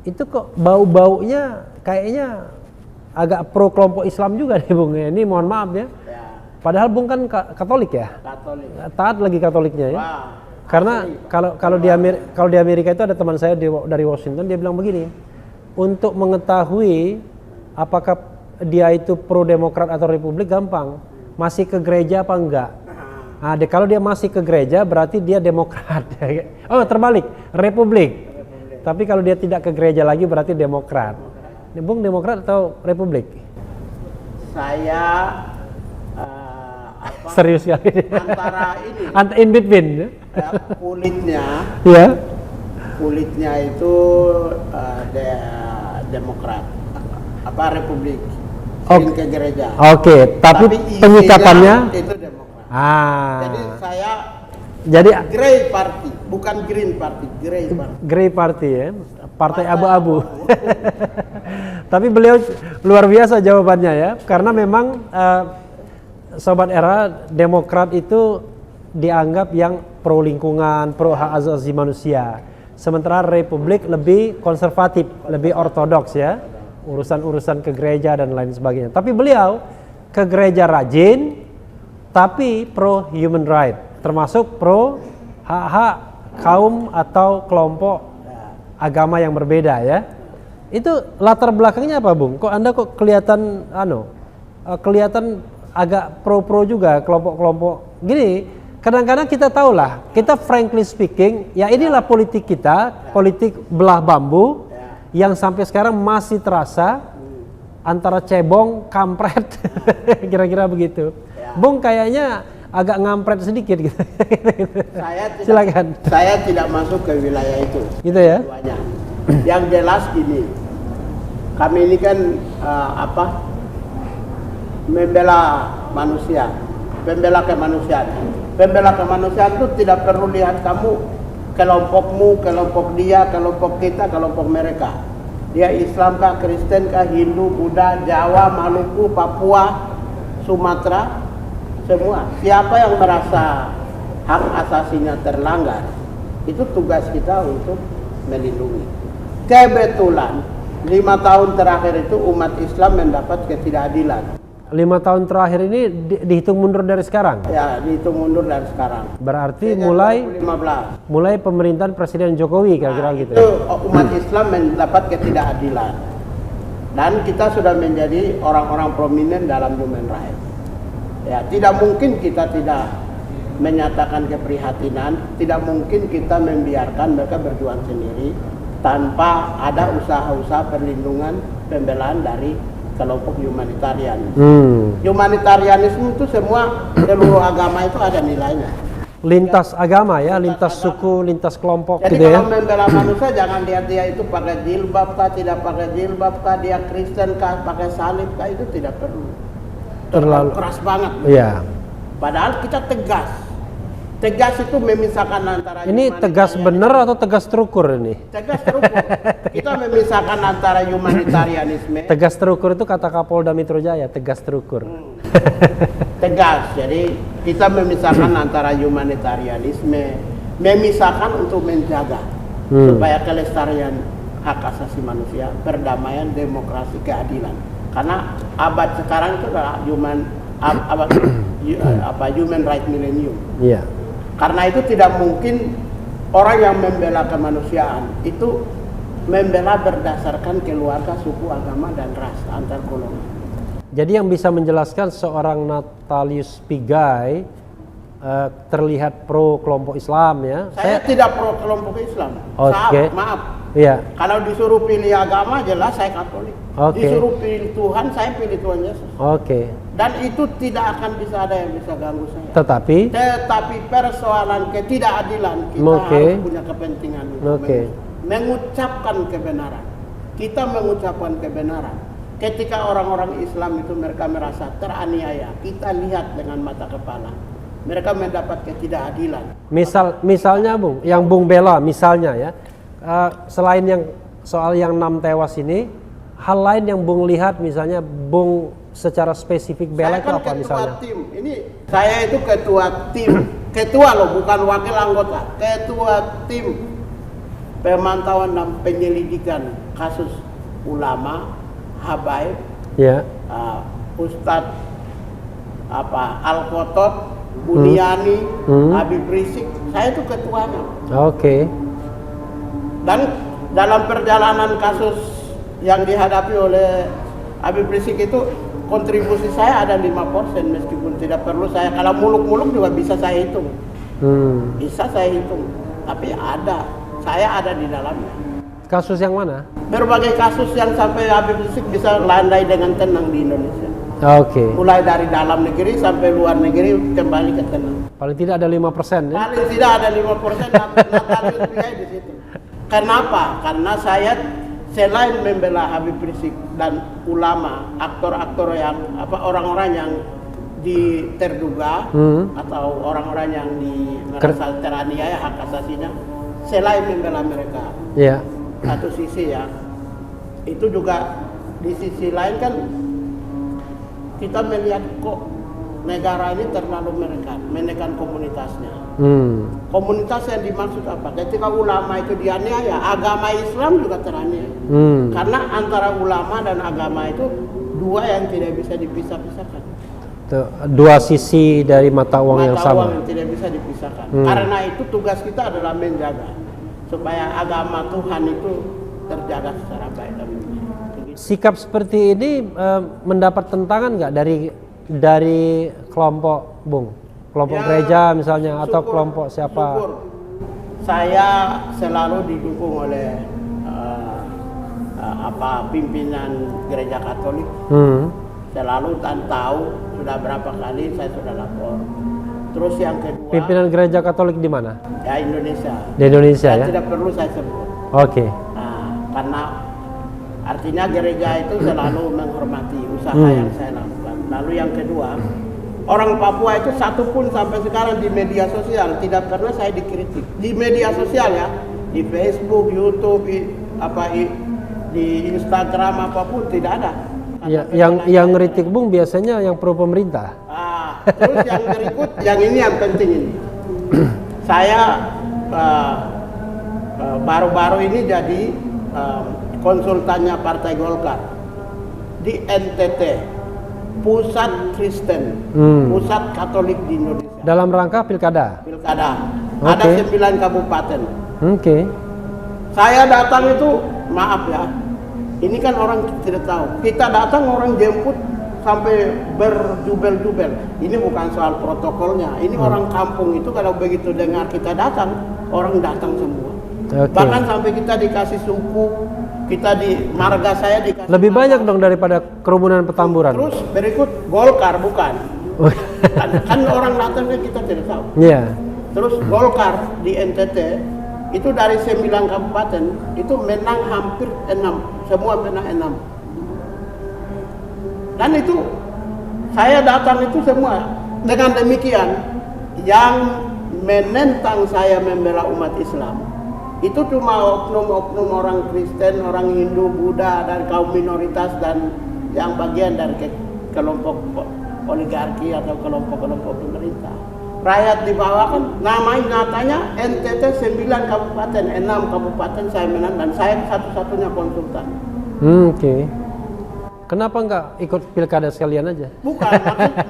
itu kok bau-baunya kayaknya agak pro kelompok Islam juga nih Bung ya. Ini mohon maaf ya. Padahal Bung kan Katolik ya. Katolik. Taat lagi Katoliknya ya. Wah, Karena kalau di Amerika itu ada teman saya dari Washington, dia bilang begini, untuk mengetahui apakah dia itu pro Demokrat atau Republik gampang, masih ke gereja apa enggak. Nah, kalau dia masih ke gereja berarti dia Demokrat. Oh terbalik, Republik. Tapi kalau dia tidak ke gereja lagi berarti Demokrat. Bung Demokrat atau Republik? Saya Serius sekali. antara ini In between. ya, kulitnya Ya. kulitnya itu Demokrat Republik sering ke gereja. Oke, tapi isinya penyikapannya itu Demokrat. Jadi saya jadi Grey Party, bukan Green Party, Grey Party. Grey Party ya, partai abu-abu. Tapi beliau luar biasa jawabannya ya, karena memang Sobat Era, Demokrat itu dianggap yang pro lingkungan, pro hak asasi manusia. Sementara Republik lebih konservatif, lebih ortodoks ya, urusan-urusan ke gereja dan lain sebagainya. Tapi beliau ke gereja rajin, tapi pro human right, termasuk pro hak-hak kaum atau kelompok agama yang berbeda ya. Itu latar belakangnya apa Bung? Kok Anda kok kelihatan kelihatan agak pro-pro juga kelompok-kelompok gini. Kadang-kadang kita tahulah, kita frankly speaking, ya inilah politik kita, politik belah bambu yang sampai sekarang masih terasa antara cebong, kampret, kira-kira begitu. Bung kayaknya agak ngampret sedikit gitu. Silakan. Saya tidak masuk ke wilayah itu. Gitu ya. Keduanya. Yang jelas ini, kami ini kan membela manusia, membela kemanusiaan. Pembela kemanusiaan itu tidak perlu lihat kamu kelompokmu, kelompok dia, kelompok kita, kelompok mereka. Dia Islam kah, Kristen kah, Hindu, Buddha, Jawa, Maluku, Papua, Sumatera, semua. Siapa yang merasa hak asasinya terlanggar, itu tugas kita untuk melindungi. Kebetulan 5 tahun terakhir itu umat Islam mendapat ketidakadilan. 5 tahun terakhir ini dihitung mundur dari sekarang? Ya, dihitung mundur dari sekarang. Berarti Sejak mulai 2015. mulai pemerintahan Presiden Jokowi kira-kira gitu Itu ya? umat Islam mendapat ketidakadilan. Dan kita sudah menjadi orang-orang prominent dalam human rights. Ya, tidak mungkin kita tidak menyatakan keprihatinan, tidak mungkin kita membiarkan mereka berjuang sendiri tanpa ada usaha-usaha perlindungan pembelaan dari kelompok humanitarian. Humanitarianisme itu semua seluruh agama itu ada nilainya. Lintas agama ya, lintas suku, lintas kelompok Jadi gitu ya? kalau membela manusia jangan lihat dia itu pakai jilbab kah, tidak pakai jilbab kah, dia Kristen kah, pakai salib kah, itu tidak perlu. Terlalu keras banget. Iya. Padahal kita tegas. Tegas itu memisahkan antara Ini tegas bener atau tegas terukur ini? Tegas terukur. Kita memisahkan antara humanitarianisme. Tegas terukur itu kata Kapolda Metro Jaya, tegas terukur. Tegas. Jadi kita memisahkan antara humanitarianisme, memisahkan untuk menjaga supaya kelestarian hak asasi manusia, perdamaian, demokrasi, keadilan. Karena abad sekarang itu adalah human right millennium. Iya. Karena itu tidak mungkin orang yang membela kemanusiaan itu membela berdasarkan keluarga, suku, agama, dan ras antar golongan. Jadi yang bisa menjelaskan seorang Natalius Pigai terlihat pro kelompok Islam ya? Saya tidak pro kelompok Islam. Oke. Maaf. Iya. Kalau disuruh pilih agama jelas saya Katolik. Oke. Disuruh pilih Tuhan saya pilih Tuhan Yesus. Oke. Dan itu tidak akan bisa ada yang bisa ganggu saya. Tetapi Persoalan ketidakadilan kita harus punya kepentingan untuk mengucapkan kebenaran. Kita mengucapkan kebenaran. Ketika orang-orang Islam itu mereka merasa teraniaya, kita lihat dengan mata kepala. Mereka mendapat ketidakadilan. Misalnya Bung, yang Bung bela misalnya ya, selain yang soal yang 6 tewas ini, hal lain yang Bung lihat misalnya Bung secara spesifik bela itu apa misalnya? Tim. Ini saya itu ketua tim, ketua loh, bukan wakil anggota, ketua tim pemantauan dan penyelidikan kasus ulama, habaib, ya, Ustadz Al-Qotot, Buniani, Habib Rizik, saya itu ketuanya. Oke. Dan dalam perjalanan kasus yang dihadapi oleh Habib Rizik itu kontribusi saya ada 5% meskipun tidak perlu saya, kalau muluk-muluk juga bisa saya hitung. Bisa saya hitung, tapi saya ada di dalamnya. Kasus yang mana? Berbagai kasus yang sampai Habib Rizik bisa landai dengan tenang di Indonesia. Oke. Mulai dari dalam negeri sampai luar negeri kembali ke tenang. Paling tidak ada 5% ya? Paling tidak ada 5% Natalius Pigai di situ. Kenapa? Karena saya selain membela Habib Rizik dan ulama, aktor-aktor yang orang-orang yang terduga atau orang-orang yang merasa teraniaya hak asasinya, selain membela mereka. Iya. Satu sisi ya, itu juga di sisi lain kan kita melihat kok negara ini terlalu menekan komunitasnya. Komunitas yang dimaksud apa? Ketika ulama itu dianiaya, agama Islam juga teraniaya. Karena antara ulama dan agama itu dua yang tidak bisa dipisah-pisahkan. Dua sisi dari mata uang yang sama. Mata uang yang tidak bisa dipisahkan. Karena itu tugas kita adalah menjaga supaya agama Tuhan itu terjaga secara baik. Sikap seperti ini mendapat tentangan nggak dari kelompok Bung? Kelompok ya, gereja misalnya atau kelompok siapa? Syukur. Saya selalu didukung oleh pimpinan gereja Katolik. Selalu tahu sudah berapa kali saya sudah lapor. Terus yang kedua, pimpinan gereja Katolik di mana? Ya Indonesia. Di Indonesia ya? Tidak perlu saya sebut. Oke. Karena artinya gereja itu selalu menghormati usaha yang saya lakukan. Lalu yang kedua, orang Papua itu satupun sampai sekarang di media sosial tidak pernah saya dikritik. Di media sosial ya, di Facebook, YouTube, di Instagram apapun tidak ada. Ya, yang ngeritik Bung biasanya yang pro pemerintah. Terus yang berikut, yang ini yang penting ini. Saya baru-baru ini jadi konsultannya Partai Golkar di NTT, Pusat Kristen, Pusat Katolik di Indonesia. Dalam rangka pilkada? Pilkada. Okay. Ada 9 kabupaten. Oke. Saya datang itu, maaf ya, ini kan orang tidak tahu. Kita datang orang jemput sampai berjubel-jubel. Ini bukan soal protokolnya. Ini orang kampung itu kalau begitu dengar kita datang, orang datang semua. Okay. Bahkan sampai kita dikasih suku, kita di marga saya dikasih. Lebih banyak dong daripada kerumunan Petamburan. Terus berikut Golkar bukan. kan orang datang kan kita tidak tahu. Iya. Yeah. Terus Golkar di NTT itu dari 9 kabupaten itu menang hampir 6, semua menang 6. Dan itu saya datang itu semua. Dengan demikian yang menentang saya membela umat Islam itu cuma oknum-oknum orang Kristen, orang Hindu, Buddha, dan kaum minoritas dan yang bagian dari kelompok oligarki atau kelompok-kelompok pemerintah. Rakyat di bawah kan nyatanya NTT 9 kabupaten, 6 kabupaten saya menang dan saya satu-satunya konsultan. Oke. Kenapa enggak ikut pilkada sekalian aja? Bukan,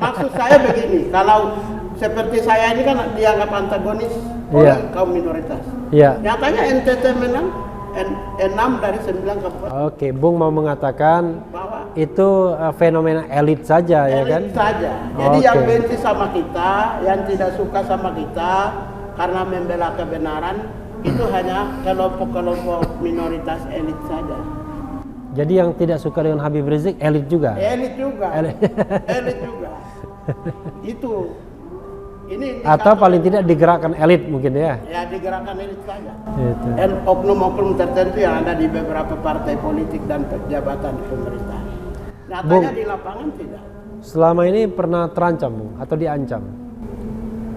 maksud saya begini, kalau seperti saya ini kan dianggap antagonis oleh kaum minoritas. Iya. Nyatanya NTT menang 6 dari 9 kabupaten. Oke, Bung mau mengatakan bahwa itu fenomena elit saja ya kan? Elit saja. Jadi yang benci sama kita, yang tidak suka sama kita karena membela kebenaran itu hanya kelompok-kelompok minoritas elit saja. Jadi yang tidak suka dengan Habib Rizik elit juga? Elit juga. Elit juga. Itu. Ini atau paling tidak digerakkan elit mungkin ya? Ya digerakkan elit saja. Itu. Dan oknum-oknum tertentu yang ada di beberapa partai politik dan jabatan pemerintah. Nyatanya di lapangan tidak. Selama ini pernah terancam Bung atau diancam?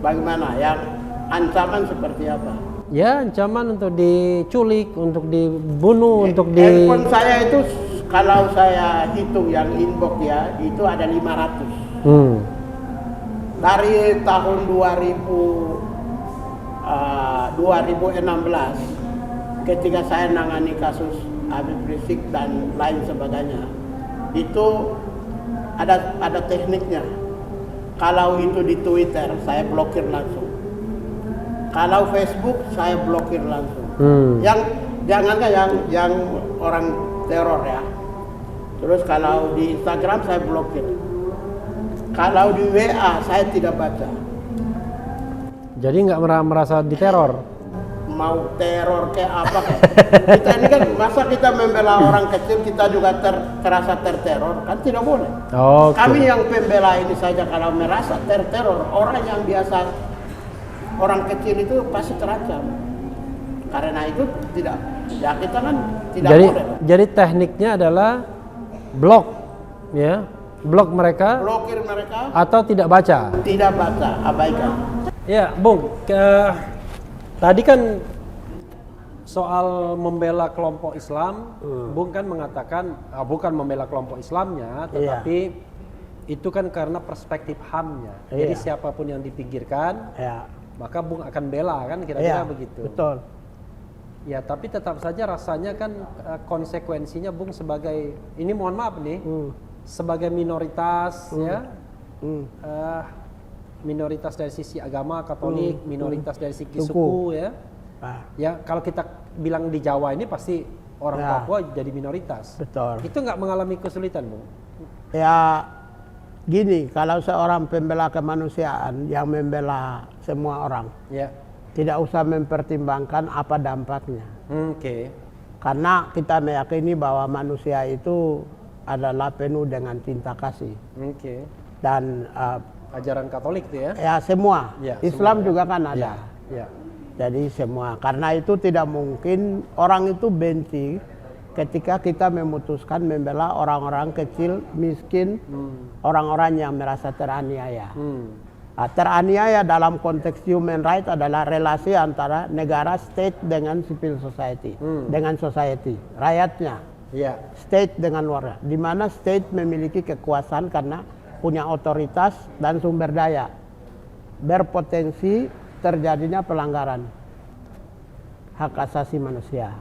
Bagaimana? Yang ancaman seperti apa? Ya ancaman untuk diculik, untuk dibunuh, untuk di... Handphone saya itu kalau saya hitung yang inbox ya itu ada 500. Dari tahun 2016 ketika saya nangani kasus Habib Rizik dan lain sebagainya itu ada tekniknya. Kalau itu di Twitter saya blokir langsung, kalau Facebook saya blokir langsung. Yang jangankan yang orang teror ya. Terus kalau di Instagram saya blokir. Kalau di WA saya tidak baca. Jadi nggak merasa diteror? Mau teror kayak apa kayak. Kita ini kan masa kita membela orang kecil kita juga terasa terteror kan tidak boleh. Okay. Kami yang pembela ini saja kalau merasa terteror, orang yang biasa orang kecil itu pasti terancam. Karena itu tidak, ya kita kan tidak boleh. Jadi tekniknya adalah blok, ya, blok mereka, blokir mereka, atau tidak baca. Tidak baca, abaikan. Ya, Bung, tadi kan soal membela kelompok Islam, Bung kan mengatakan bukan membela kelompok Islamnya, tetapi itu kan karena perspektif HAM-nya. Jadi siapapun yang dipinggirkan, maka Bung akan bela kan, kira-kira begitu. Betul. Ya, tapi tetap saja rasanya kan konsekuensinya Bung sebagai, ini mohon maaf nih, sebagai minoritas ya, minoritas dari sisi agama Katolik, minoritas dari sisi suku ya. Ya kalau kita bilang di Jawa ini pasti orang Papua jadi minoritas. Betul. Itu nggak mengalami kesulitan, Bung? Ya gini, kalau seorang pembela kemanusiaan yang membela semua orang, tidak usah mempertimbangkan apa dampaknya. Karena kita meyakini bahwa manusia itu adalah penuh dengan cinta kasih. Dan ajaran Katolik itu ya? Ya semua. Islam semua, juga kan ada. Jadi semua. Karena itu tidak mungkin orang itu benci ketika kita memutuskan membela orang-orang kecil, miskin, orang-orang yang merasa teraniaya. Teraniaya dalam konteks human right adalah relasi antara negara, state dengan civil society, dengan society, rakyatnya, state dengan warga, di mana state memiliki kekuasaan karena punya otoritas dan sumber daya, berpotensi terjadinya pelanggaran hak asasi manusia.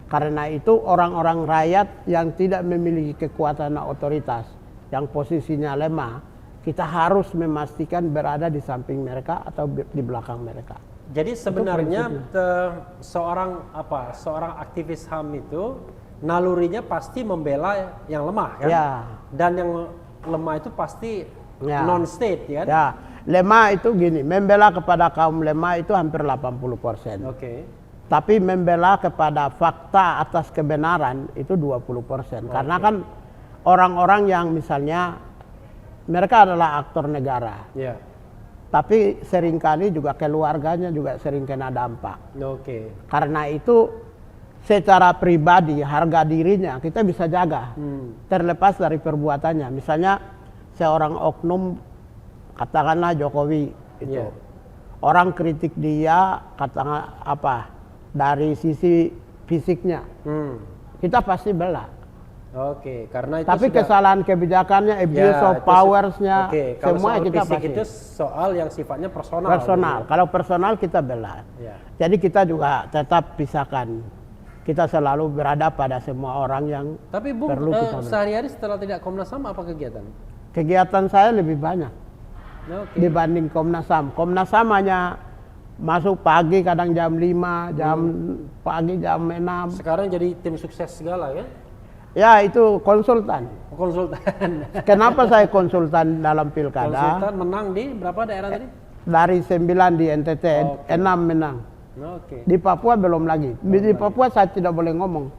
Karena itu orang-orang rakyat yang tidak memiliki kekuatan dan otoritas, yang posisinya lemah, kita harus memastikan berada di samping mereka atau di belakang mereka. Jadi sebenarnya seorang aktivis HAM itu nalurinya pasti membela yang lemah kan? Ya. Dan yang lemah itu pasti non state kan? Ya. Lemah itu gini, membela kepada kaum lemah itu hampir 80%. Oke. Tapi membela kepada fakta atas kebenaran itu 20%. Karena kan orang-orang yang misalnya mereka adalah aktor negara. Ya. Tapi seringkali juga keluarganya juga sering kena dampak. Oke. Karena itu secara pribadi harga dirinya kita bisa jaga. Terlepas dari perbuatannya. Misalnya seorang oknum katakanlah Jokowi itu. Orang kritik dia katakan apa? Dari sisi fisiknya. Kita pasti bela. Oke, karena itu tapi kesalahan kebijakannya, abuse of powers-nya, semua kita pasti. Itu soal yang sifatnya personal. Kalau personal kita bela. Jadi kita juga tetap pisahkan. Kita selalu berada pada semua orang yang tapi Bung, perlu kita bela. Sehari-hari setelah tidak Komnas HAM apa kegiatan? Kegiatan saya lebih banyak dibanding Komnas HAM. Komnas HAM hanya masuk pagi, kadang jam 5, pagi jam 6. Sekarang jadi tim sukses segala ya? Ya itu konsultan. Konsultan. Kenapa saya konsultan dalam pilkada? Konsultan menang di berapa daerah tadi? Dari 9 di NTT, 6 menang. Di Papua belum lagi. Di Papua saya tidak boleh ngomong.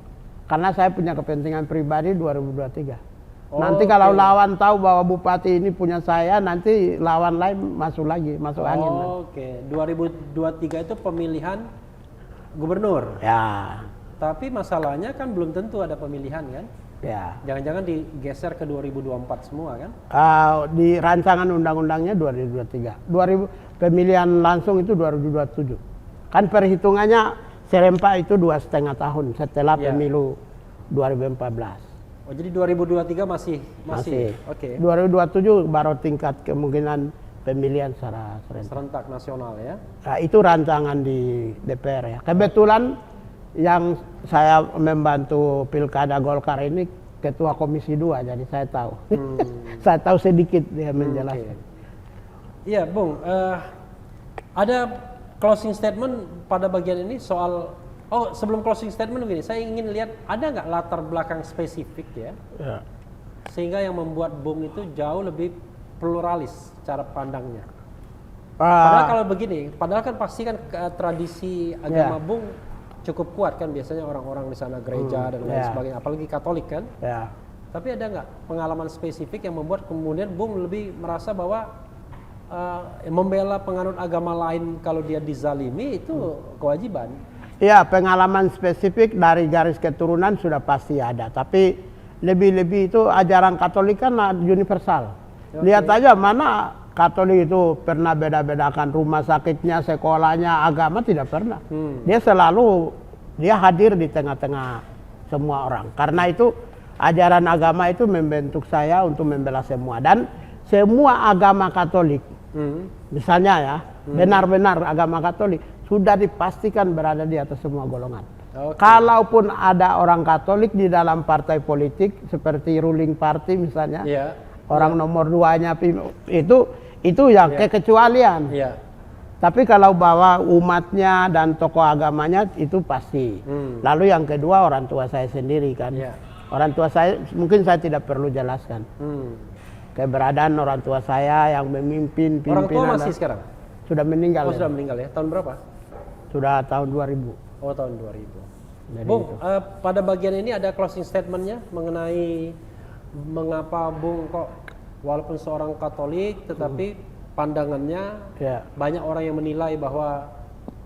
Karena saya punya kepentingan pribadi 2023. Nanti kalau lawan tahu bahwa bupati ini punya saya, nanti lawan lain masuk angin. Oke, 2023 itu pemilihan gubernur. Ya. Tapi masalahnya kan belum tentu ada pemilihan kan? Ya. Jangan-jangan digeser ke 2024 semua kan? Di rancangan undang-undangnya 2023. Pemilihan langsung itu 2027. Kan perhitungannya serempak itu 2,5 tahun setelah pemilu 2014. Oh jadi 2023 masih. Oke. 2027 baru tingkat kemungkinan pemilihan secara serentak nasional ya. Nah, itu rancangan di DPR ya. Kebetulan yang saya membantu pilkada Golkar ini ketua komisi 2, jadi saya tahu. Saya tahu sedikit dia menjelaskan. Iya, Bung. Ada closing statement pada bagian ini soal. Oh, sebelum closing statement begini, saya ingin lihat ada nggak latar belakang spesifik ya, sehingga yang membuat Bung itu jauh lebih pluralis cara pandangnya. Padahal kalau begini, padahal kan pasti kan tradisi agama Bung cukup kuat kan, biasanya orang-orang di sana gereja dan lain sebagainya, apalagi Katolik kan. Tapi ada nggak pengalaman spesifik yang membuat kemudian Bung lebih merasa bahwa membela penganut agama lain kalau dia dizalimi itu kewajiban? Iya, pengalaman spesifik dari garis keturunan sudah pasti ada, tapi lebih-lebih itu ajaran Katolik kan universal. Lihat aja mana Katolik itu pernah beda-bedakan rumah sakitnya, sekolahnya, agama tidak pernah. Dia selalu hadir di tengah-tengah semua orang. Karena itu ajaran agama itu membentuk saya untuk membela semua, dan semua agama Katolik, misalnya ya, benar-benar agama Katolik sudah dipastikan berada di atas semua golongan. Kalaupun ada orang Katolik di dalam partai politik seperti ruling party misalnya, orang nomor 2-nya itu yang kekecualian. Tapi kalau bawa umatnya dan tokoh agamanya itu pasti. Lalu yang kedua orang tua saya sendiri kan. Orang tua saya mungkin saya tidak perlu jelaskan. Keberadaan orang tua saya yang memimpin pimpinan. Orang tua masih sekarang? Sudah meninggal. Oh, sudah meninggal ya. Tahun berapa? Sudah tahun 2000. Oh, tahun 2000. Bung, pada bagian ini ada closing statementnya mengenai mengapa Bung kok walaupun seorang Katolik tetapi pandangannya banyak orang yang menilai bahwa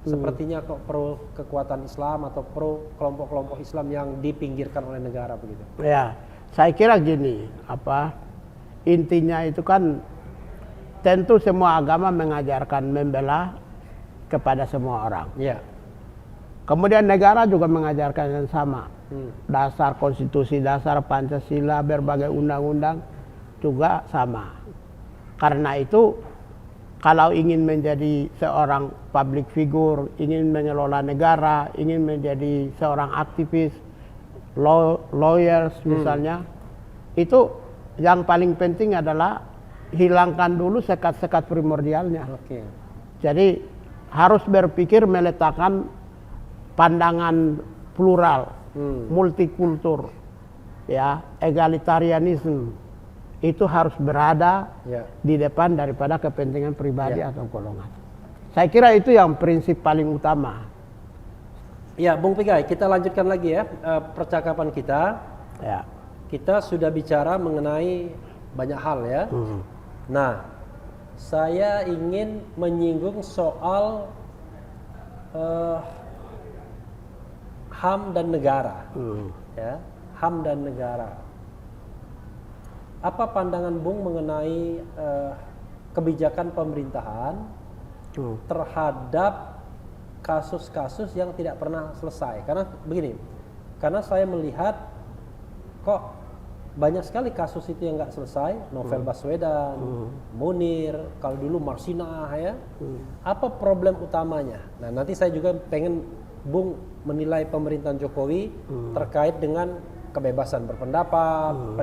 sepertinya kok pro kekuatan Islam atau pro kelompok-kelompok Islam yang dipinggirkan oleh negara begitu. Ya, saya kira gini, intinya itu kan tentu semua agama mengajarkan membela kepada semua orang. Ya. Kemudian negara juga mengajarkan yang sama. Dasar konstitusi, dasar Pancasila, berbagai undang-undang juga sama. Karena itu kalau ingin menjadi seorang public figure, ingin mengelola negara, ingin menjadi seorang aktivis, lawyers misalnya, itu yang paling penting adalah hilangkan dulu sekat-sekat primordialnya. Oke. Jadi harus berpikir meletakkan pandangan plural, multikultur, ya, egalitarianisme. Itu harus berada di depan daripada kepentingan pribadi atau golongan. Saya kira itu yang prinsip paling utama. Ya, Bung Pigai, kita lanjutkan lagi ya percakapan kita. Ya. Kita sudah bicara mengenai banyak hal ya. Nah, saya ingin menyinggung soal HAM dan negara. Ya, HAM dan negara. Apa pandangan Bung mengenai kebijakan pemerintahan terhadap kasus-kasus yang tidak pernah selesai? Karena begini, karena saya melihat kok banyak sekali kasus itu yang nggak selesai. Novel Baswedan, Munir, kalau dulu Marsinah ya. Apa problem utamanya? Nah, nanti saya juga pengen Bung menilai pemerintahan Jokowi terkait dengan kebebasan berpendapat,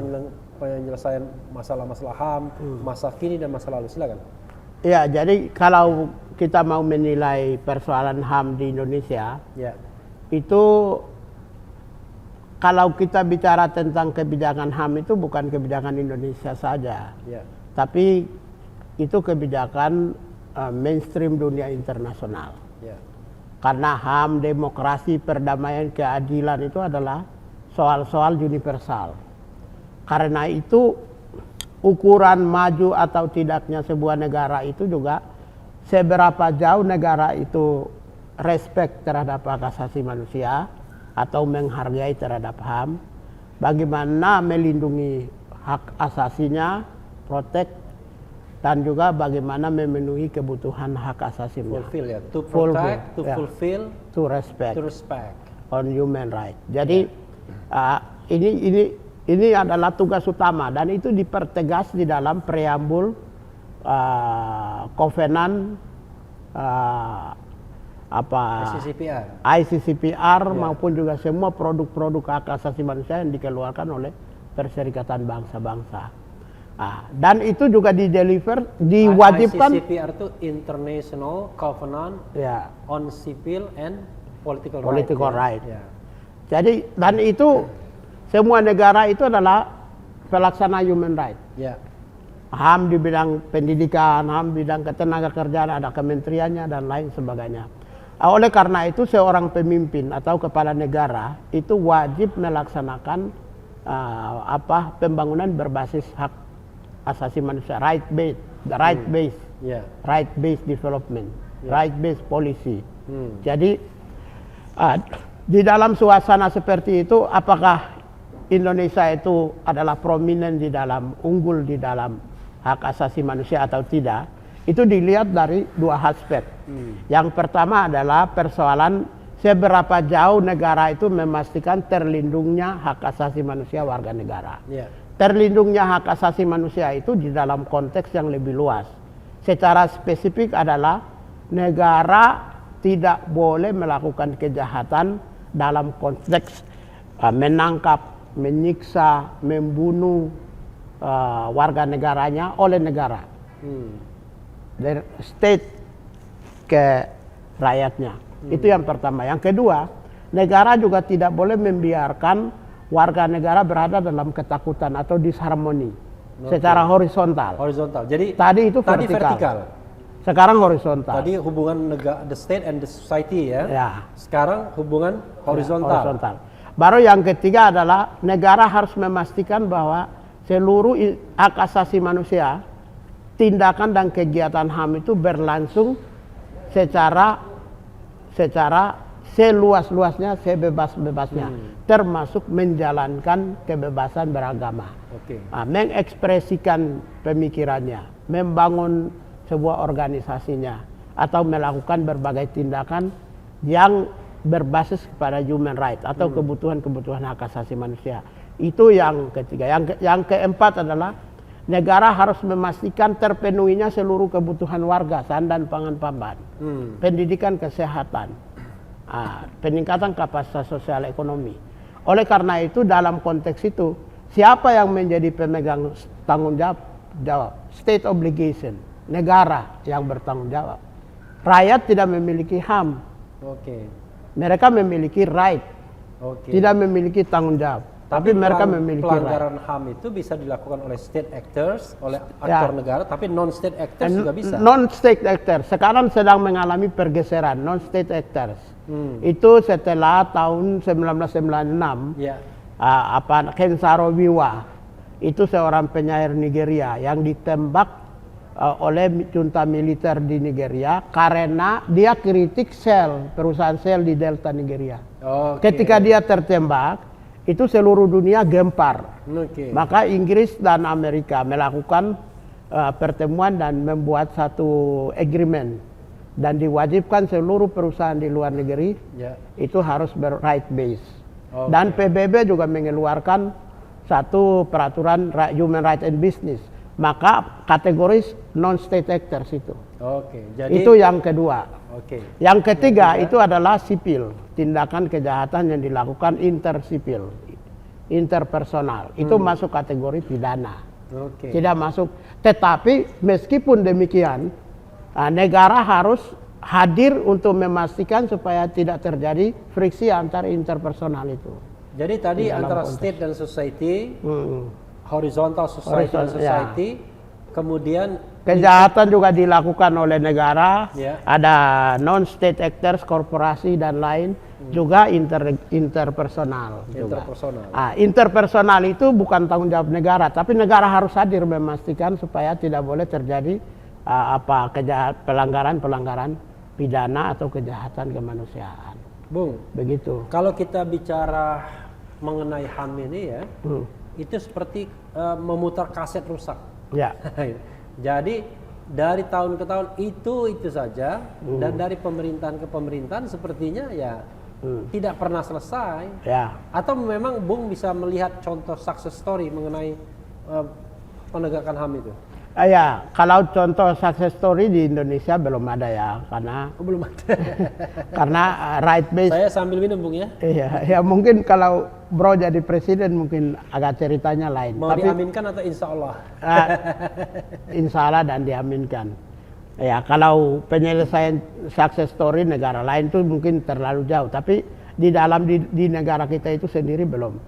penyelesaian masalah-masalah HAM, masa kini dan masa lalu. Silakan. Ya, jadi kalau kita mau menilai persoalan HAM di Indonesia, itu kalau kita bicara tentang kebijakan HAM itu bukan kebijakan Indonesia saja, tapi itu kebijakan mainstream dunia internasional. Karena HAM, demokrasi, perdamaian, keadilan itu adalah soal-soal universal. Karena itu ukuran maju atau tidaknya sebuah negara itu juga seberapa jauh negara itu respect terhadap hak asasi manusia atau menghargai terhadap HAM, bagaimana melindungi hak asasinya, protect, dan juga bagaimana memenuhi kebutuhan hak asasinya. Fulfill ya, to protect, to fulfill, to respect on human right. Jadi ini adalah tugas utama dan itu dipertegas di dalam preambul Covenant ICCPR maupun juga semua produk-produk hak asasi manusia yang dikeluarkan oleh Perserikatan Bangsa-Bangsa. Dan itu juga diwajibkan. ICCPR itu International Covenant on Civil and Political Right. Jadi dan itu semua negara itu adalah pelaksana human right. HAM di bidang pendidikan, HAM di bidang ketenagakerjaan, ada kementeriannya dan lain sebagainya. Oleh karena itu seorang pemimpin atau kepala negara itu wajib melaksanakan pembangunan berbasis hak asasi manusia, right based development, right based policy. Jadi di dalam suasana seperti itu, apakah Indonesia itu adalah prominent di dalam, unggul di dalam hak asasi manusia atau tidak, itu dilihat dari dua aspek. Yang pertama adalah persoalan seberapa jauh negara itu memastikan terlindungnya hak asasi manusia warga negara. Terlindungnya hak asasi manusia itu di dalam konteks yang lebih luas. Secara spesifik adalah negara tidak boleh melakukan kejahatan dalam konteks menangkap, menyiksa, membunuh warga negaranya oleh negara. Dari state ke rakyatnya. Itu yang pertama. Yang kedua, negara juga tidak boleh membiarkan warga negara berada dalam ketakutan atau disharmoni secara horizontal. Jadi tadi itu vertikal. Sekarang horizontal. Tadi hubungan negara, the state and the society ya. Sekarang hubungan horizontal. Baru yang ketiga adalah negara harus memastikan bahwa seluruh hak asasi manusia, tindakan dan kegiatan HAM itu berlangsung secara secara seluas-luasnya, sebebas-bebasnya, termasuk menjalankan kebebasan beragama. Mengekspresikan pemikirannya, membangun sebuah organisasinya, atau melakukan berbagai tindakan yang berbasis kepada human right atau kebutuhan-kebutuhan hak asasi manusia. Itu yang ketiga. Yang keempat adalah negara harus memastikan terpenuhinya seluruh kebutuhan warga, sandan, pangan, papan, pendidikan, kesehatan, peningkatan kapasitas sosial ekonomi. Oleh karena itu dalam konteks itu, siapa yang menjadi pemegang tanggung jawab? State obligation, negara yang bertanggung jawab. Rakyat tidak memiliki HAM. Mereka memiliki right, tidak memiliki tanggung jawab. Tapi mereka memiliki pelanggaran HAM itu bisa dilakukan oleh state actors, oleh aktor negara, tapi non-state actors juga bisa. Non-state actors sekarang sedang mengalami pergeseran non-state actors. Itu setelah tahun 1996, Kensaro Wiwa itu seorang penyair Nigeria yang ditembak oleh junta militer di Nigeria karena dia kritik Shell, perusahaan Shell di Delta Nigeria. Ketika dia tertembak, itu seluruh dunia gempar. Maka Inggris dan Amerika melakukan pertemuan dan membuat satu agreement, dan diwajibkan seluruh perusahaan di luar negeri itu harus right base. Dan PBB juga mengeluarkan satu peraturan human right and business. Maka kategoris non-state actors itu. Jadi itu yang kedua. Yang ketiga itu adalah sipil, tindakan kejahatan yang dilakukan intersipil, interpersonal. Itu masuk kategori pidana. Tidak masuk. Tetapi meskipun demikian, negara harus hadir untuk memastikan supaya tidak terjadi friksi antar interpersonal itu. Jadi tadi antara state dan society, horizontal society dan society, kemudian kejahatan juga dilakukan oleh negara, ada non-state actors, korporasi dan lain, juga interpersonal. Interpersonal itu bukan tanggung jawab negara, tapi negara harus hadir memastikan supaya tidak boleh terjadi pelanggaran pidana atau kejahatan kemanusiaan. Bung, begitu. Kalau kita bicara mengenai HAM ini ya, itu seperti memutar kaset rusak. Jadi dari tahun ke tahun itu saja, dan dari pemerintahan ke pemerintahan sepertinya ya tidak pernah selesai. Atau memang Bung bisa melihat contoh success story mengenai penegakan HAM itu? Kalau contoh success story di Indonesia belum ada ya, karena belum ada. Karena right based. Saya sambil minum Bung ya. Ya mungkin kalau Bro jadi presiden mungkin agak ceritanya lain. Mau diaminkan atau insya Allah? Insya Allah dan diaminkan. Ya kalau penyelesaian success story negara lain itu mungkin terlalu jauh, tapi di negara kita itu sendiri belum.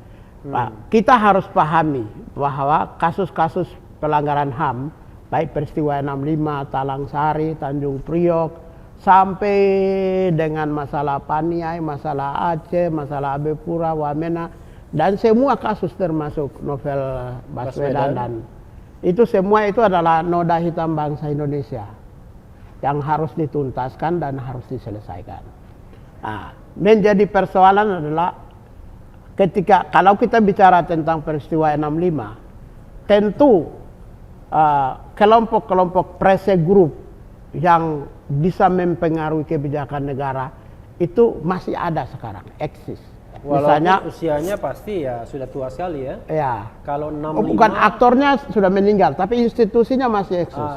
Kita harus pahami bahwa kasus-kasus pelanggaran HAM, baik peristiwa 65, Talang Sari, Tanjung Priok, sampai dengan masalah Paniai, masalah Aceh, masalah Abe Pura, Wamena, dan semua kasus termasuk novel Baswedan, dan itu semua itu adalah noda hitam bangsa Indonesia yang harus dituntaskan dan harus diselesaikan. Menjadi persoalan adalah kalau kita bicara tentang peristiwa 65, tentu kelompok-kelompok pressure group yang bisa mempengaruhi kebijakan negara itu masih ada sekarang, eksis. Misalnya usianya pasti ya sudah tua sekali ya. Kalau 65 bukan aktornya sudah meninggal, tapi institusinya masih eksis.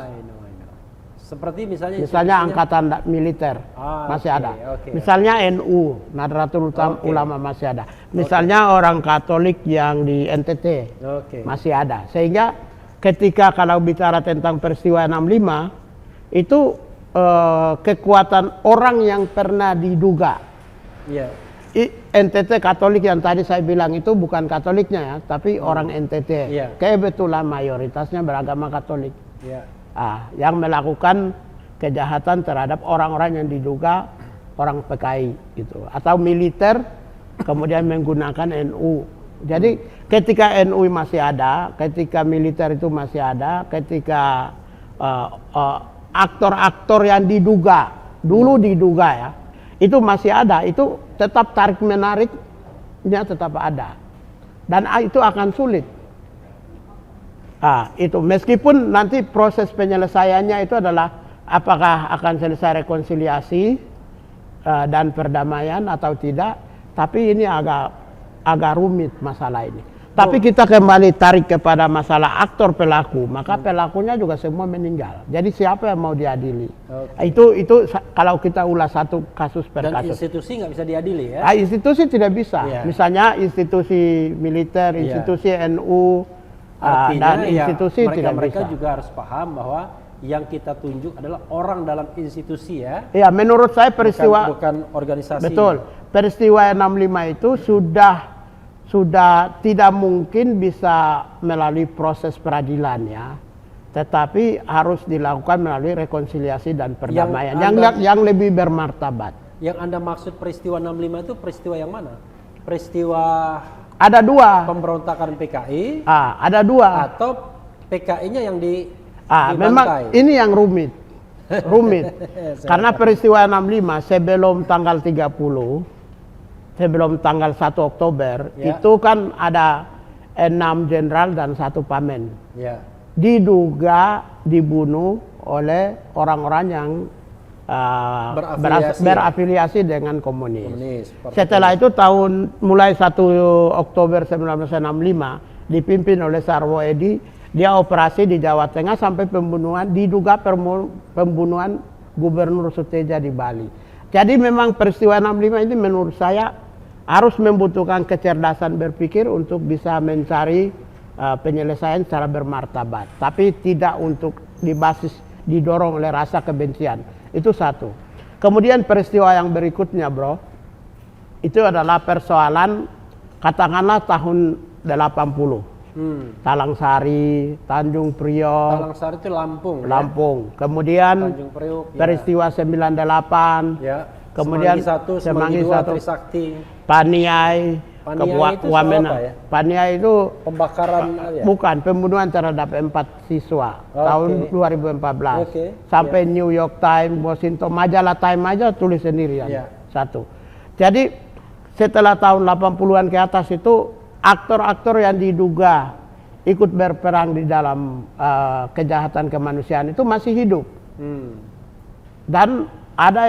Seperti misalnya angkatan militer masih ada. Misalnya NU, Nahdlatul Ulama masih ada. Misalnya orang Katolik yang di NTT masih ada. Sehingga ketika kalau bicara tentang peristiwa 65 itu kekuatan orang yang pernah diduga. NTT Katolik yang tadi saya bilang itu bukan Katoliknya ya, tapi orang NTT. Kebetulan mayoritasnya beragama Katolik. Yang melakukan kejahatan terhadap orang-orang yang diduga orang PKI gitu, atau militer kemudian menggunakan NU. Jadi ketika NU masih ada, ketika militer itu masih ada, ketika aktor-aktor yang dulu diduga ya, itu masih ada, itu tetap tarik menariknya tetap ada, dan itu akan sulit. Itu meskipun nanti proses penyelesaiannya itu adalah apakah akan selesai rekonsiliasi dan perdamaian atau tidak, tapi ini agak rumit masalah ini. Tapi kita kembali tarik kepada masalah aktor pelaku, maka pelakunya juga semua meninggal. Jadi siapa yang mau diadili? Itu kalau kita ulas satu kasus per Dan kasus. institusi nggak bisa diadili ya? Institusi tidak bisa. Iya. Misalnya institusi militer, institusi NU, Artinya dan institusi tidak mereka bisa. juga harus paham bahwa yang kita tunjuk adalah orang dalam institusi ya. Ya, menurut saya peristiwa bukan organisasi. betul. Peristiwa 65 itu sudah tidak mungkin bisa melalui proses peradilan ya, tetapi harus dilakukan melalui rekonsiliasi dan perdamaian yang lebih bermartabat. Yang Anda maksud peristiwa 65 itu peristiwa yang mana? Peristiwa Ada dua. pemberontakan PKI Ada dua. atau PKI-nya yang Memang ini yang rumit. Karena peristiwa 65 sebelum tanggal 30, sebelum tanggal 1 Oktober, itu kan ada 6 jenderal dan 1 pamen. Ya. Diduga dibunuh oleh orang-orang yang berafiliasi dengan komunis. Setelah itu mulai 1 Oktober 1965 dipimpin oleh Sarwo Edi, dia operasi di Jawa Tengah sampai diduga pembunuhan Gubernur Suteja di Bali. Jadi memang peristiwa 65 ini menurut saya harus membutuhkan kecerdasan berpikir untuk bisa mencari penyelesaian secara bermartabat, tapi tidak untuk didorong oleh rasa kebencian. Itu satu. Kemudian peristiwa yang berikutnya, bro, itu adalah persoalan katakanlah tahun 80. Talangsari, Tanjung Priok. Talangsari itu Lampung. Lampung. Kemudian Tanjung Priok. Peristiwa 98. Ya. Kemudian Semanggi 2, Trisakti. Paniai. Paniai itu soal apa ya? Paniai itu pembakaran bukan, pembunuhan terhadap 4 siswa tahun 2014. Sampai New York Times, Washington, majalah Time aja tulis sendirian. Satu. Jadi setelah tahun 80-an ke atas itu aktor-aktor yang diduga ikut berperang di dalam kejahatan kemanusiaan itu masih hidup. Dan ada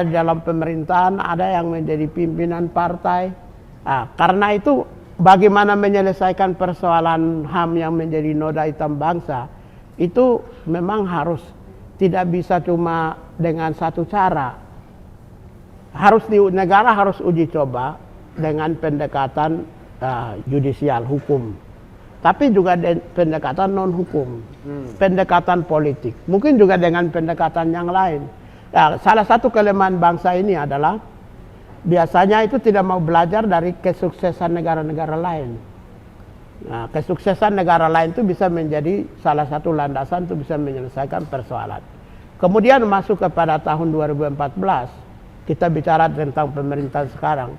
di dalam pemerintahan, ada yang menjadi pimpinan partai. Karena itu bagaimana menyelesaikan persoalan HAM yang menjadi noda hitam bangsa, itu memang tidak bisa cuma dengan satu cara. Negara harus uji coba dengan pendekatan judisial, hukum. Tapi juga pendekatan non-hukum, pendekatan politik. Mungkin juga dengan pendekatan yang lain. Salah satu kelemahan bangsa ini adalah biasanya itu tidak mau belajar dari kesuksesan negara-negara lain. Nah, kesuksesan negara lain itu bisa menjadi salah satu landasan untuk bisa menyelesaikan persoalan. Kemudian masuk kepada tahun 2014, kita bicara tentang pemerintahan sekarang.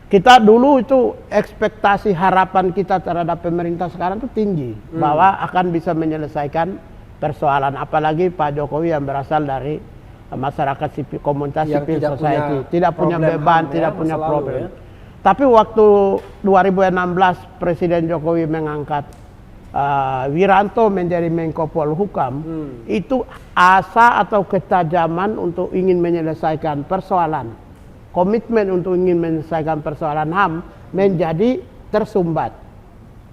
Kita dulu itu ekspektasi harapan kita terhadap pemerintah sekarang itu tinggi, bahwa akan bisa menyelesaikan persoalan, apalagi Pak Jokowi yang berasal dari masyarakat sipil, komunitas sipil society, tidak punya beban, tidak punya problem. Tapi waktu 2016 Presiden Jokowi mengangkat Wiranto menjadi Menko Polhukam, itu asa atau ketajaman untuk ingin menyelesaikan persoalan, komitmen untuk ingin menyelesaikan persoalan HAM menjadi tersumbat,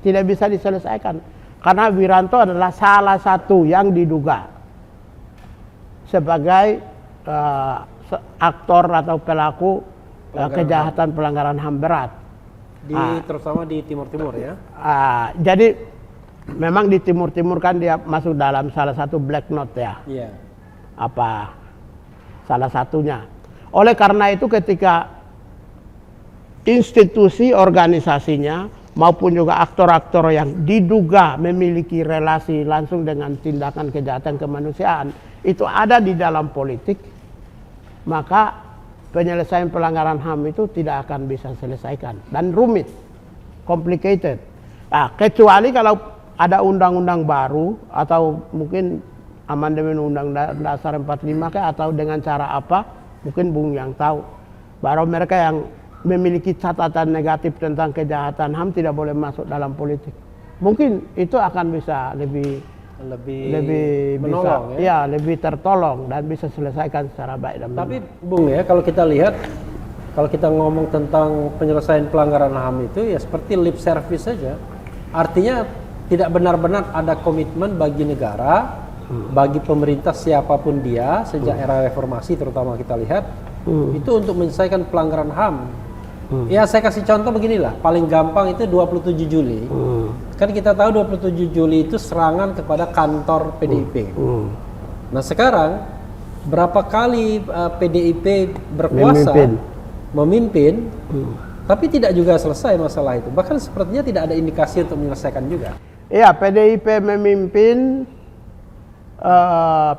tidak bisa diselesaikan karena Wiranto adalah salah satu yang diduga sebagai aktor atau pelaku kejahatan pelanggaran HAM berat, terutama di Timur-Timur ya. Jadi memang di Timur-Timur kan dia masuk dalam salah satu black note ya. Salah satunya. Oleh karena itu ketika institusi organisasinya maupun juga aktor-aktor yang diduga memiliki relasi langsung dengan tindakan kejahatan kemanusiaan itu ada di dalam politik, maka penyelesaian pelanggaran HAM itu tidak akan bisa selesaikan dan rumit, complicated. Kecuali kalau ada undang-undang baru atau mungkin amandemen Undang-Undang Dasar 45 atau dengan cara apa Mungkin Bung yang tahu. Baru mereka yang memiliki catatan negatif tentang kejahatan HAM tidak boleh masuk dalam politik. Mungkin itu akan bisa lebih menolong, bisa, ya lebih tertolong dan bisa selesaikan secara baik dan Tapi Bung ya, kalau kita lihat, kalau kita ngomong tentang penyelesaian pelanggaran HAM itu ya seperti lip service saja. Artinya tidak benar-benar ada komitmen bagi negara, bagi pemerintah siapapun dia sejak era reformasi terutama kita lihat itu untuk menyelesaikan pelanggaran HAM. Ya saya kasih contoh beginilah, paling gampang itu 27 Juli. Kan kita tahu 27 Juli itu serangan kepada kantor PDIP. Nah sekarang berapa kali PDIP berkuasa memimpin tapi tidak juga selesai masalah itu. Bahkan sepertinya tidak ada indikasi untuk menyelesaikan juga. Iya, PDIP memimpin,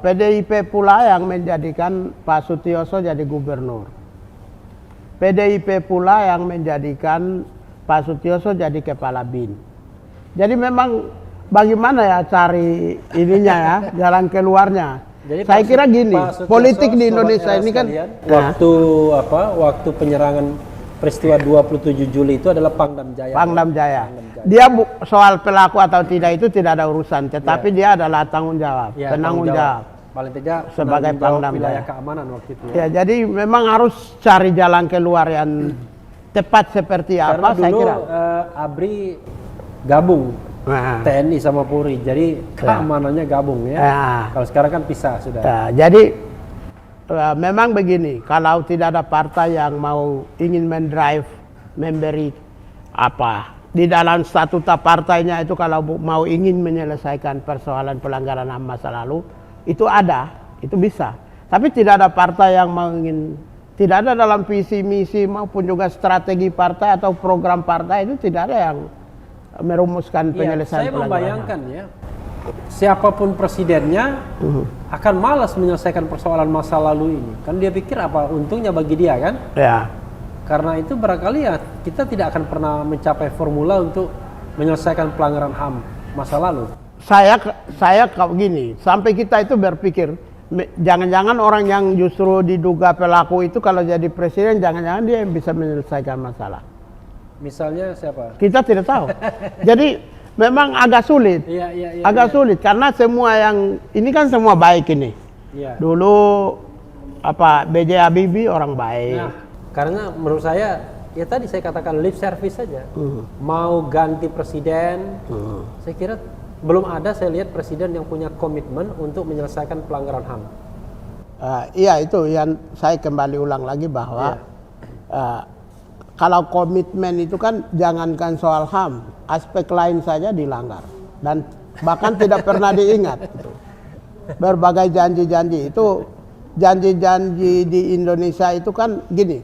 PDIP pula yang menjadikan Pak Sutioso jadi gubernur. PDIP pula yang menjadikan Pak Sutioso jadi kepala BIN. Jadi memang bagaimana ya cari ininya ya, jalan keluarnya. Jadi saya kira gini, politik di Indonesia ini kan waktu penyerangan peristiwa 27 Juli itu adalah Pangdam Jaya. Pangdam Jaya. Dia soal pelaku atau tidak itu tidak ada urusan, tetapi dia adalah tanggung jawab, penanggung jawab. Paling tidak sebagai Pangdam wilayah Jaya. Keamanan waktu itu. Ya, jadi memang harus cari jalan keluar yang tepat seperti Karena apa saya dulu, kira. ABRI gabung TNI sama Polri, jadi keamanannya gabung ya. Kalau sekarang kan pisah sudah. Jadi memang begini, kalau tidak ada partai yang ingin mendrive, memberi di dalam statuta partainya itu kalau mau ingin menyelesaikan persoalan pelanggaran HAM masa lalu, itu ada, itu bisa. Tapi tidak ada partai yang tidak ada dalam visi misi maupun juga strategi partai atau program partai itu tidak ada yang merumuskan penyelesaian pelanggaran. Saya membayangkan ya, siapapun presidennya akan malas menyelesaikan persoalan masa lalu ini. Kan dia pikir apa untungnya bagi dia kan? Ya. Karena itu barangkali ya kita tidak akan pernah mencapai formula untuk menyelesaikan pelanggaran HAM masa lalu. Saya gini, sampai kita itu berpikir jangan-jangan orang yang justru diduga pelaku itu kalau jadi presiden jangan-jangan dia yang bisa menyelesaikan masalah. Misalnya siapa? Kita tidak tahu. Jadi memang agak sulit. Agak sulit karena semua yang ini kan semua baik ini. Dulu B.J. Habibie orang baik. Nah, karena menurut saya ya tadi saya katakan lip service saja. Mau ganti presiden, saya kira belum ada saya lihat presiden yang punya komitmen untuk menyelesaikan pelanggaran HAM. Iya itu yang saya kembali ulang lagi bahwa kalau komitmen itu kan jangankan soal HAM, aspek lain saja dilanggar dan bahkan tidak pernah diingat. Gitu. Berbagai janji-janji itu, janji-janji di Indonesia itu kan gini,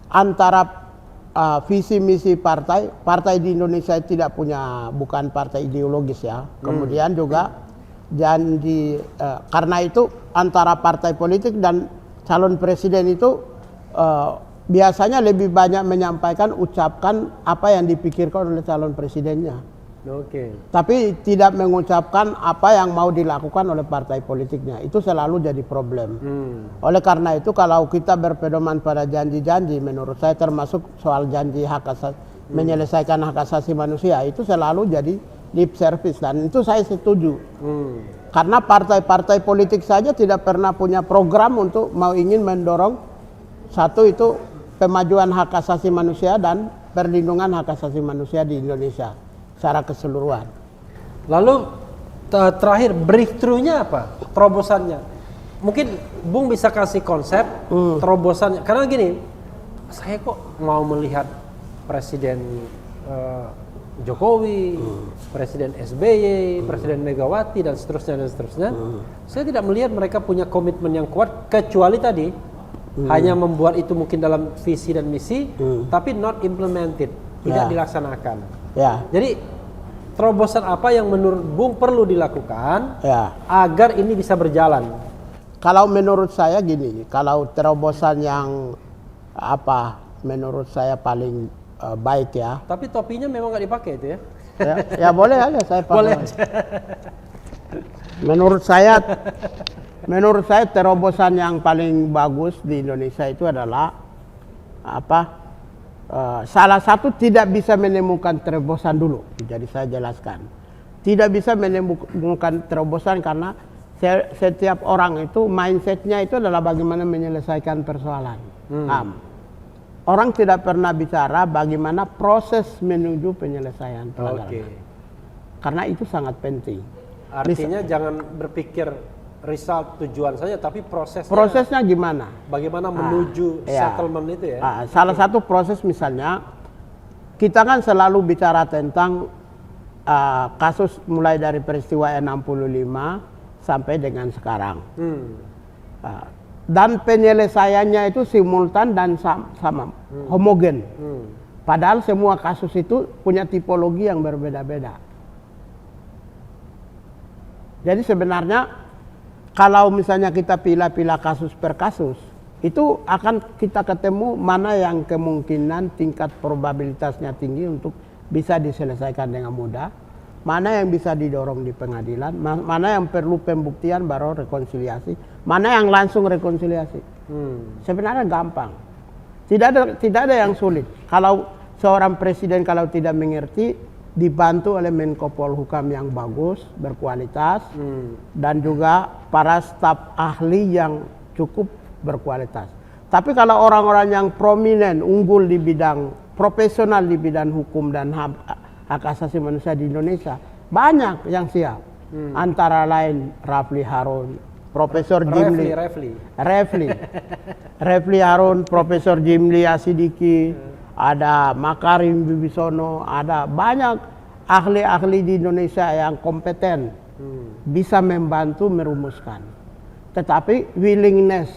antara visi misi partai di Indonesia tidak bukan partai ideologis ya. Kemudian juga janji karena itu antara partai politik dan calon presiden itu biasanya lebih banyak ucapkan apa yang dipikirkan oleh calon presidennya. Tapi tidak mengucapkan apa yang mau dilakukan oleh partai politiknya. Itu selalu jadi problem. Oleh karena itu kalau kita berpedoman pada janji-janji, menurut saya termasuk soal janji menyelesaikan hak asasi manusia, itu selalu jadi lip service dan itu saya setuju. Karena partai-partai politik saja tidak pernah punya program untuk ingin mendorong satu itu pemajuan hak asasi manusia dan perlindungan hak asasi manusia di Indonesia secara keseluruhan. Lalu terakhir breakthrough-nya apa? Terobosannya. Mungkin Bung bisa kasih konsep terobosannya. Karena gini, saya kok mau melihat Presiden Jokowi, Presiden SBY, Presiden Megawati dan seterusnya. Saya tidak melihat mereka punya komitmen yang kuat kecuali tadi hanya membuat itu mungkin dalam visi dan misi, tapi not implemented, tidak dilaksanakan. Jadi terobosan apa yang menurut Bung perlu dilakukan agar ini bisa berjalan? Kalau menurut saya gini, kalau terobosan yang menurut saya paling baik ya. Tapi topinya memang nggak dipakai itu ya? Ya boleh aja saya pakai. Boleh aja. Menurut saya Menurut saya terobosan yang paling bagus di Indonesia itu adalah salah satu tidak bisa menemukan terobosan dulu. Jadi saya jelaskan. Tidak bisa menemukan terobosan karena setiap orang itu mindsetnya itu adalah bagaimana menyelesaikan persoalan HAM. Orang tidak pernah bicara bagaimana proses menuju penyelesaian pelanggaran HAM. Karena itu sangat penting. Artinya jangan berpikir result tujuan saja, tapi prosesnya gimana? Bagaimana menuju settlement itu ya? Salah satu proses misalnya, kita kan selalu bicara tentang kasus mulai dari peristiwa 65 sampai dengan sekarang. Dan penyelesaiannya itu simultan dan sama, homogen. Padahal semua kasus itu punya tipologi yang berbeda-beda. Jadi sebenarnya kalau misalnya kita pilih-pilih kasus per kasus, itu akan kita ketemu mana yang kemungkinan tingkat probabilitasnya tinggi untuk bisa diselesaikan dengan mudah, mana yang bisa didorong di pengadilan, mana yang perlu pembuktian baru rekonsiliasi, mana yang langsung rekonsiliasi. Sebenarnya gampang. Tidak ada yang sulit. Kalau seorang presiden kalau tidak mengerti, dibantu oleh Menko Polhukam yang bagus, berkualitas, dan juga para staf ahli yang cukup berkualitas. Tapi kalau orang-orang yang prominent, unggul di bidang, profesional di bidang hukum dan hak asasi manusia di Indonesia, banyak yang siap. Antara lain Rafli Harun, Profesor Jimli Refli Harun, Profesor Jimli Asidiki, ada Makarim Bibisono, ada banyak ahli-ahli di Indonesia yang kompeten, bisa membantu merumuskan. Tetapi willingness,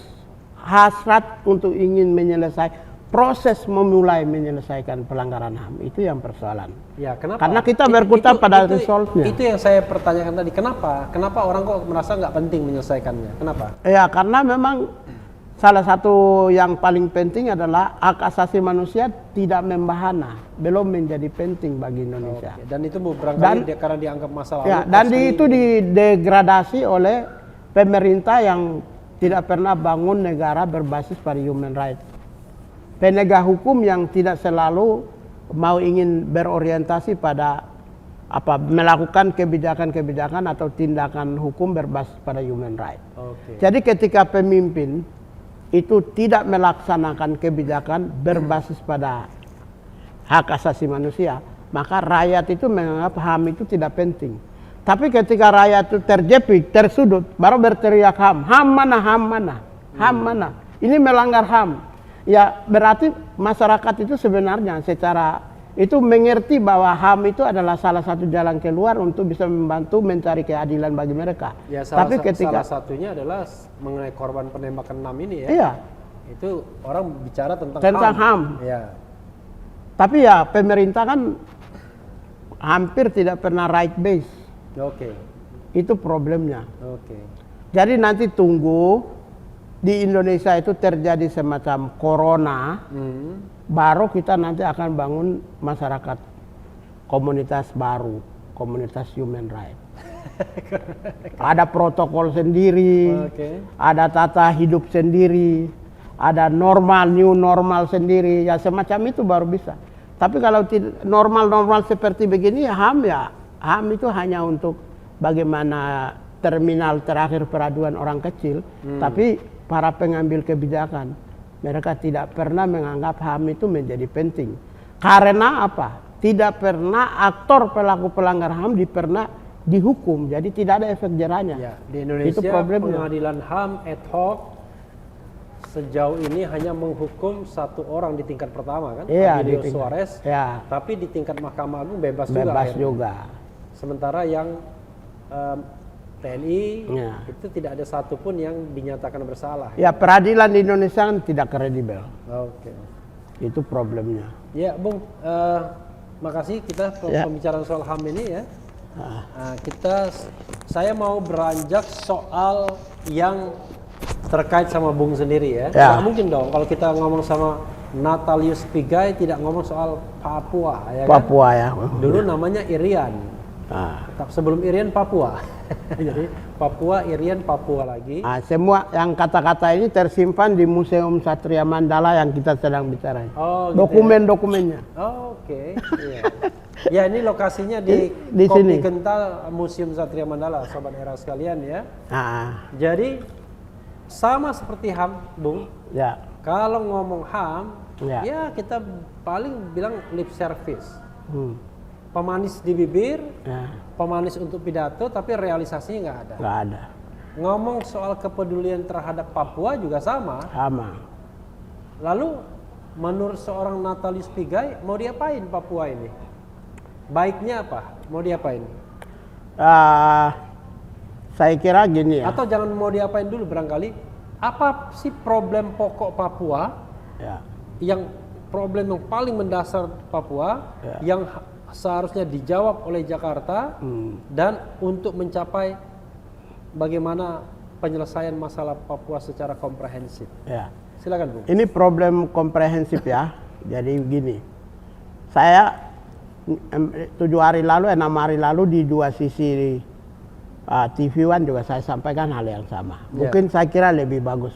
hasrat untuk ingin menyelesaikan, proses memulai menyelesaikan pelanggaran HAM, itu yang persoalan. Ya, kenapa? Karena kita berkutat pada result-nya. Itu yang saya pertanyakan tadi. Kenapa orang kok merasa nggak penting menyelesaikannya? Kenapa? Ya, karena memang salah satu yang paling penting adalah hak asasi manusia tidak membahana, belum menjadi penting bagi Indonesia. Dan itu barangkali karena dianggap masalah. Ya, dan itu didegradasi oleh pemerintah yang tidak pernah bangun negara berbasis pada human rights. Penegak hukum yang tidak selalu mau ingin berorientasi pada melakukan kebijakan-kebijakan atau tindakan hukum berbasis pada human rights. Jadi ketika pemimpin itu tidak melaksanakan kebijakan berbasis pada hak asasi manusia, maka rakyat itu menganggap HAM itu tidak penting. Tapi ketika rakyat itu terjepit, tersudut, baru berteriak HAM. HAM mana, HAM mana, HAM mana. Ini melanggar HAM. Ya berarti masyarakat itu sebenarnya secara itu mengerti bahwa HAM itu adalah salah satu jalan keluar untuk bisa membantu mencari keadilan bagi mereka. Ya, salah satunya adalah mengenai korban penembakan 6 ini ya. Iya. Itu orang bicara tentang HAM. Ya. Tapi ya pemerintah kan hampir tidak pernah right base. Itu problemnya. Jadi nanti tunggu di Indonesia itu terjadi semacam corona, baru kita nanti akan bangun masyarakat komunitas baru, komunitas human rights. Ada protokol sendiri, ada tata hidup sendiri, ada new normal sendiri, ya semacam itu baru bisa. Tapi kalau normal seperti begini ya HAM itu hanya untuk bagaimana terminal terakhir peraduan orang kecil, tapi para pengambil kebijakan, mereka tidak pernah menganggap HAM itu menjadi penting. Karena apa? Tidak pernah aktor pelaku pelanggar HAM pernah dihukum, jadi tidak ada efek jerahnya. Ya, di Indonesia itu pengadilan HAM ad hoc sejauh ini hanya menghukum satu orang di tingkat pertama kan, Emilio Suarez. Ya. Tapi di tingkat Mahkamah Agung bebas juga. Sementara yang TNI itu tidak ada satupun yang dinyatakan bersalah. Ya, peradilan di Indonesia kan tidak kredibel. Itu problemnya. Ya, Bung, makasih kita pembicaraan soal HAM ini ya. Saya mau beranjak soal yang terkait sama Bung sendiri ya. Nggak mungkin dong kalau kita ngomong sama Natalius Pigai tidak ngomong soal Papua ya kan? Papua ya. Dulu namanya Irian. Sebelum Irian Papua. Jadi Papua, Irian, Papua lagi. Nah, semua yang kata-kata ini tersimpan di Museum Satria Mandala yang kita sedang bicara. Oh, gitu Dokumen-dokumennya. Oh, oke. Iya. Ya, ini lokasinya di sini. Kopi Kental Museum Satria Mandala, sobat era sekalian ya. Nah, Jadi sama seperti HAM, Bung. ya. Kalau ngomong HAM, Ya. ya kita paling bilang lip service. Hmm. Pemanis di bibir, Ya, pemanis untuk pidato, tapi realisasinya nggak ada. nggak ada. Ngomong soal kepedulian terhadap Papua juga sama. Sama. Lalu menurut seorang Natalius Pigai, mau diapain Papua ini? Baiknya apa? Mau diapain? Saya kira gini ya. Atau jangan mau diapain dulu barangkali. Apa sih problem pokok Papua? Ya. Yang problem yang paling mendasar Papua, Ya. yang seharusnya dijawab oleh Jakarta, dan untuk mencapai bagaimana penyelesaian masalah Papua secara komprehensif. Ya. Silakan, Bung. Ini problem komprehensif ya. Jadi gini, saya 7 hari lalu, 6 hari lalu di dua sisi TV One juga saya sampaikan hal yang sama. Mungkin saya kira lebih bagus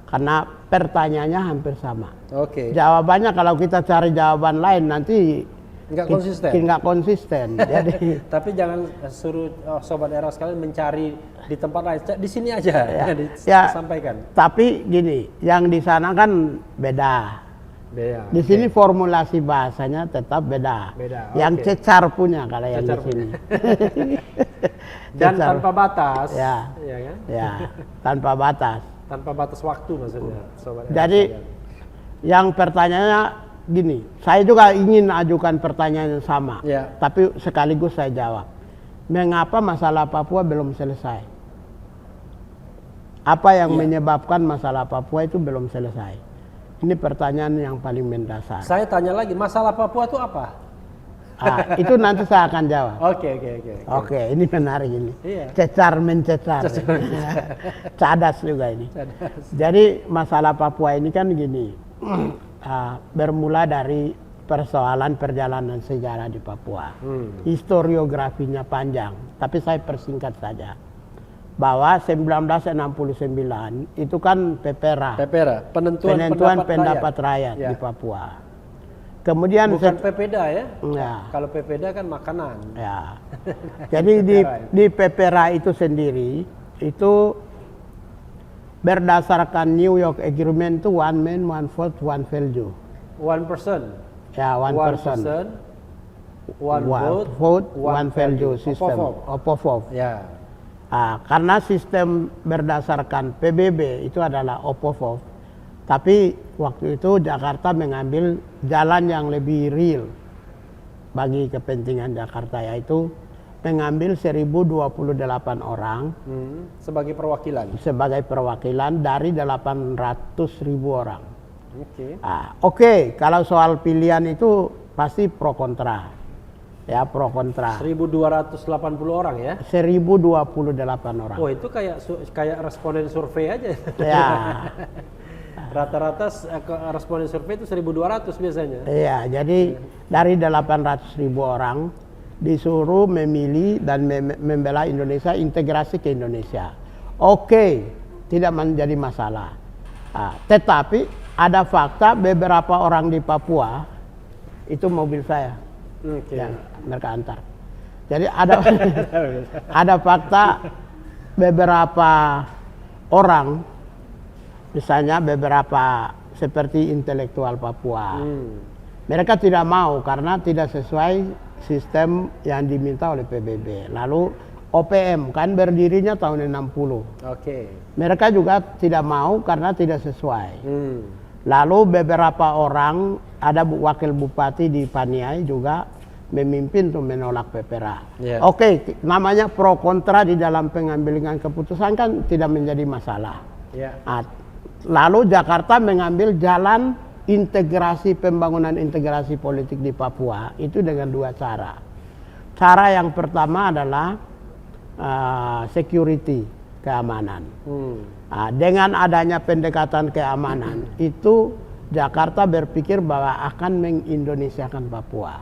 karena pertanyaannya hampir sama. Oke. Jawabannya kalau kita cari jawaban lain nanti Nggak konsisten. nggak konsisten. Jadi Tapi jangan suruh sobat era sekalian mencari di tempat lain. Di sini aja Ya. disampaikan. tapi gini, yang di sana kan beda. Beda. Di sini formulasi bahasanya tetap beda. Beda, Yang oke. cecar punya kalau yang Cecar di sini. Dan Cecar. tanpa batas. Ya. Iya kan? Ya, tanpa batas. Tanpa batas waktu maksudnya, sobat era Jadi sekalian. yang pertanyaannya gini, saya juga ingin ajukan pertanyaan yang sama. Ya. Tapi sekaligus saya jawab. Mengapa masalah Papua belum selesai? Apa yang menyebabkan masalah Papua itu belum selesai? Ini pertanyaan yang paling mendasar. Saya tanya lagi, masalah Papua itu apa? Itu nanti saya akan jawab. Oke. Oke, ini menarik ini. Iya. Cecar mencecar. Cadas juga ini. Jadi masalah Papua ini kan gini, bermula dari persoalan perjalanan sejarah di Papua. Historiografinya panjang, tapi saya persingkat saja. Bahwa 1969 itu kan PPRA, penentuan pendapat rakyat Ya. di Papua. Kemudian Bukan PPDA ya? Ya. Kalau PPDA kan makanan. Ya. Jadi di PPRA itu sendiri itu berdasarkan New York Agreement itu one man, one vote, one value. 1%. Ya, one person. One vote, one value system. Opofov. Ya. Karena sistem berdasarkan PBB itu adalah Opofov. Tapi waktu itu Jakarta mengambil jalan yang lebih real bagi kepentingan Jakarta, yaitu mengambil 1028 orang Sebagai perwakilan dari 800.000 orang. Oke. Oke, kalau soal pilihan itu pasti pro kontra. Ya, pro kontra. 1.280 orang ya? 1028 orang. Oh, itu kayak responden survei aja. Ya. Rata-rata responden survei itu 1.200 biasanya. Iya, jadi dari 800.000 orang disuruh memilih dan membela Indonesia, integrasi ke Indonesia. Oke, tidak menjadi masalah. Tetapi ada fakta beberapa orang di Papua itu mobil saya. Oke. Ya, mereka antar. Jadi ada fakta beberapa orang, misalnya beberapa seperti intelektual Papua. Mereka tidak mau karena tidak sesuai sistem yang diminta oleh PBB. Lalu OPM kan berdirinya tahun 60. Oke. Mereka juga tidak mau karena tidak sesuai. Lalu beberapa orang, ada wakil bupati di Paniai juga memimpin untuk menolak PPRA. Yeah. Oke, namanya pro kontra di dalam pengambilan keputusan kan tidak menjadi masalah. Yeah. Lalu Jakarta mengambil jalan pembangunan integrasi politik di Papua itu dengan dua cara. Cara yang pertama adalah security, keamanan. Dengan adanya pendekatan keamanan itu Jakarta berpikir bahwa akan mengindonesiakan Papua.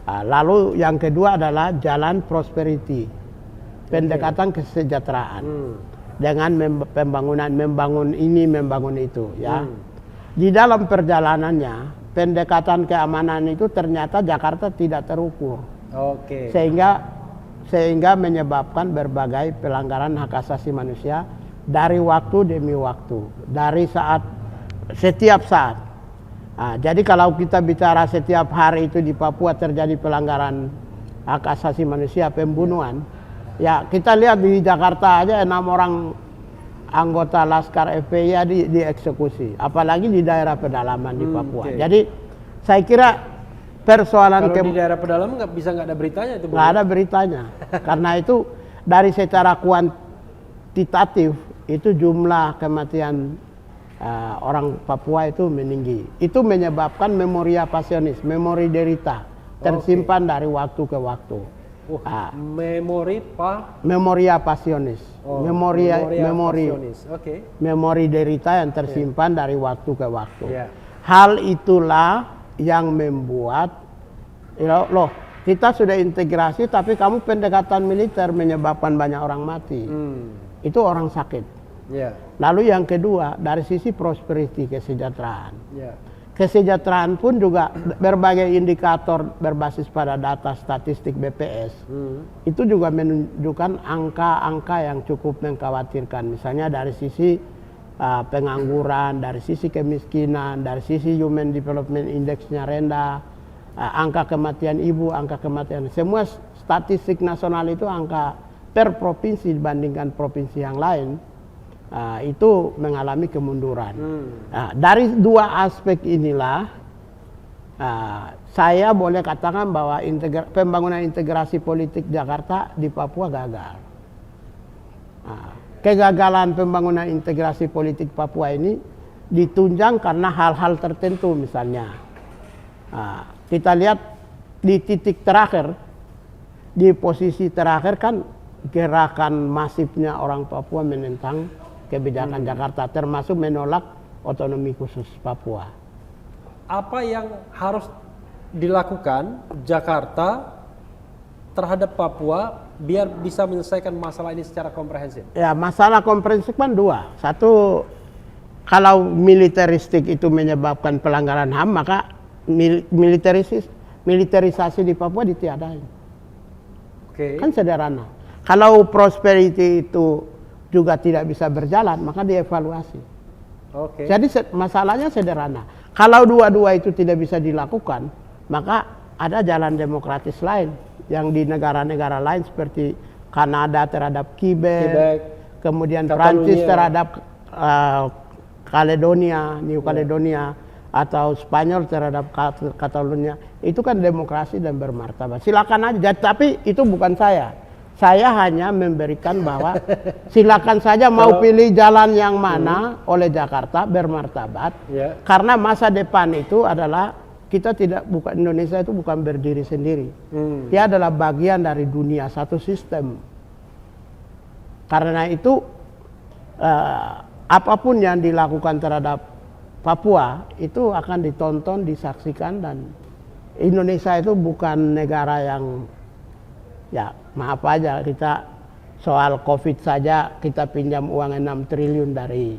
Lalu yang kedua adalah jalan prosperity. pendekatan kesejahteraan dengan membangun ini, membangun itu, ya. Di dalam perjalanannya, pendekatan keamanan itu ternyata Jakarta tidak terukur, sehingga menyebabkan berbagai pelanggaran hak asasi manusia dari waktu demi waktu, dari setiap saat. Nah, jadi kalau kita bicara setiap hari itu di Papua terjadi pelanggaran hak asasi manusia, pembunuhan, ya kita lihat di Jakarta aja 6 orang anggota Laskar FPI dieksekusi, apalagi di daerah pedalaman di Papua. Jadi saya kira persoalan kalau di daerah pedalaman nggak ada beritanya itu. Nggak ada beritanya, karena itu dari secara kuantitatif itu jumlah kematian orang Papua itu meninggi. Itu menyebabkan memoria pasionis, memori derita tersimpan dari waktu ke waktu. Memoria pasionis, memori derita yang tersimpan dari waktu ke waktu. Hal itulah yang membuat kita sudah integrasi, tapi kamu pendekatan militer menyebabkan banyak orang mati. Itu orang sakit. Lalu yang kedua, dari sisi prosperity, kesejahteraan. Kesejahteraan pun juga berbagai indikator berbasis pada data statistik BPS itu juga menunjukkan angka-angka yang cukup mengkhawatirkan. Misalnya dari sisi pengangguran, dari sisi kemiskinan, dari sisi Human Development Index-nya rendah, angka kematian ibu, angka kematian, semua statistik nasional itu angka per provinsi dibandingkan provinsi yang lain. Itu mengalami kemunduran. Dari dua aspek inilah saya boleh katakan bahwa pembangunan integrasi politik Jakarta di Papua gagal. Kegagalan pembangunan integrasi politik Papua ini ditunjang karena hal-hal tertentu, misalnya kita lihat di titik terakhir, di posisi terakhir kan gerakan masifnya orang Papua menentang kebijakan Jakarta, termasuk menolak otonomi khusus Papua. Apa yang harus dilakukan Jakarta terhadap Papua biar bisa menyelesaikan masalah ini secara komprehensif? Ya, masalah komprehensif kan dua. Satu, kalau militeristik itu menyebabkan pelanggaran HAM, maka militerisasi di Papua ditiadain. Kan sederhana. Kalau prosperity itu juga tidak bisa berjalan, maka dievaluasi. Jadi masalahnya sederhana. Kalau dua-dua itu tidak bisa dilakukan, maka ada jalan demokratis lain yang di negara-negara lain seperti Kanada terhadap Quebec, kemudian Prancis terhadap New Caledonia, atau Spanyol terhadap Catalonia. Itu kan demokrasi dan bermartabat. Silakan aja, tapi itu bukan saya. Saya hanya memberikan bahwa silakan saja mau pilih jalan yang mana oleh Jakarta bermartabat. Karena masa depan itu adalah Indonesia itu bukan berdiri sendiri. Dia adalah bagian dari dunia, satu sistem. Karena itu apapun yang dilakukan terhadap Papua itu akan ditonton, disaksikan, dan Indonesia itu bukan negara yang, ya maaf aja, kita soal COVID saja kita pinjam uang 6 triliun dari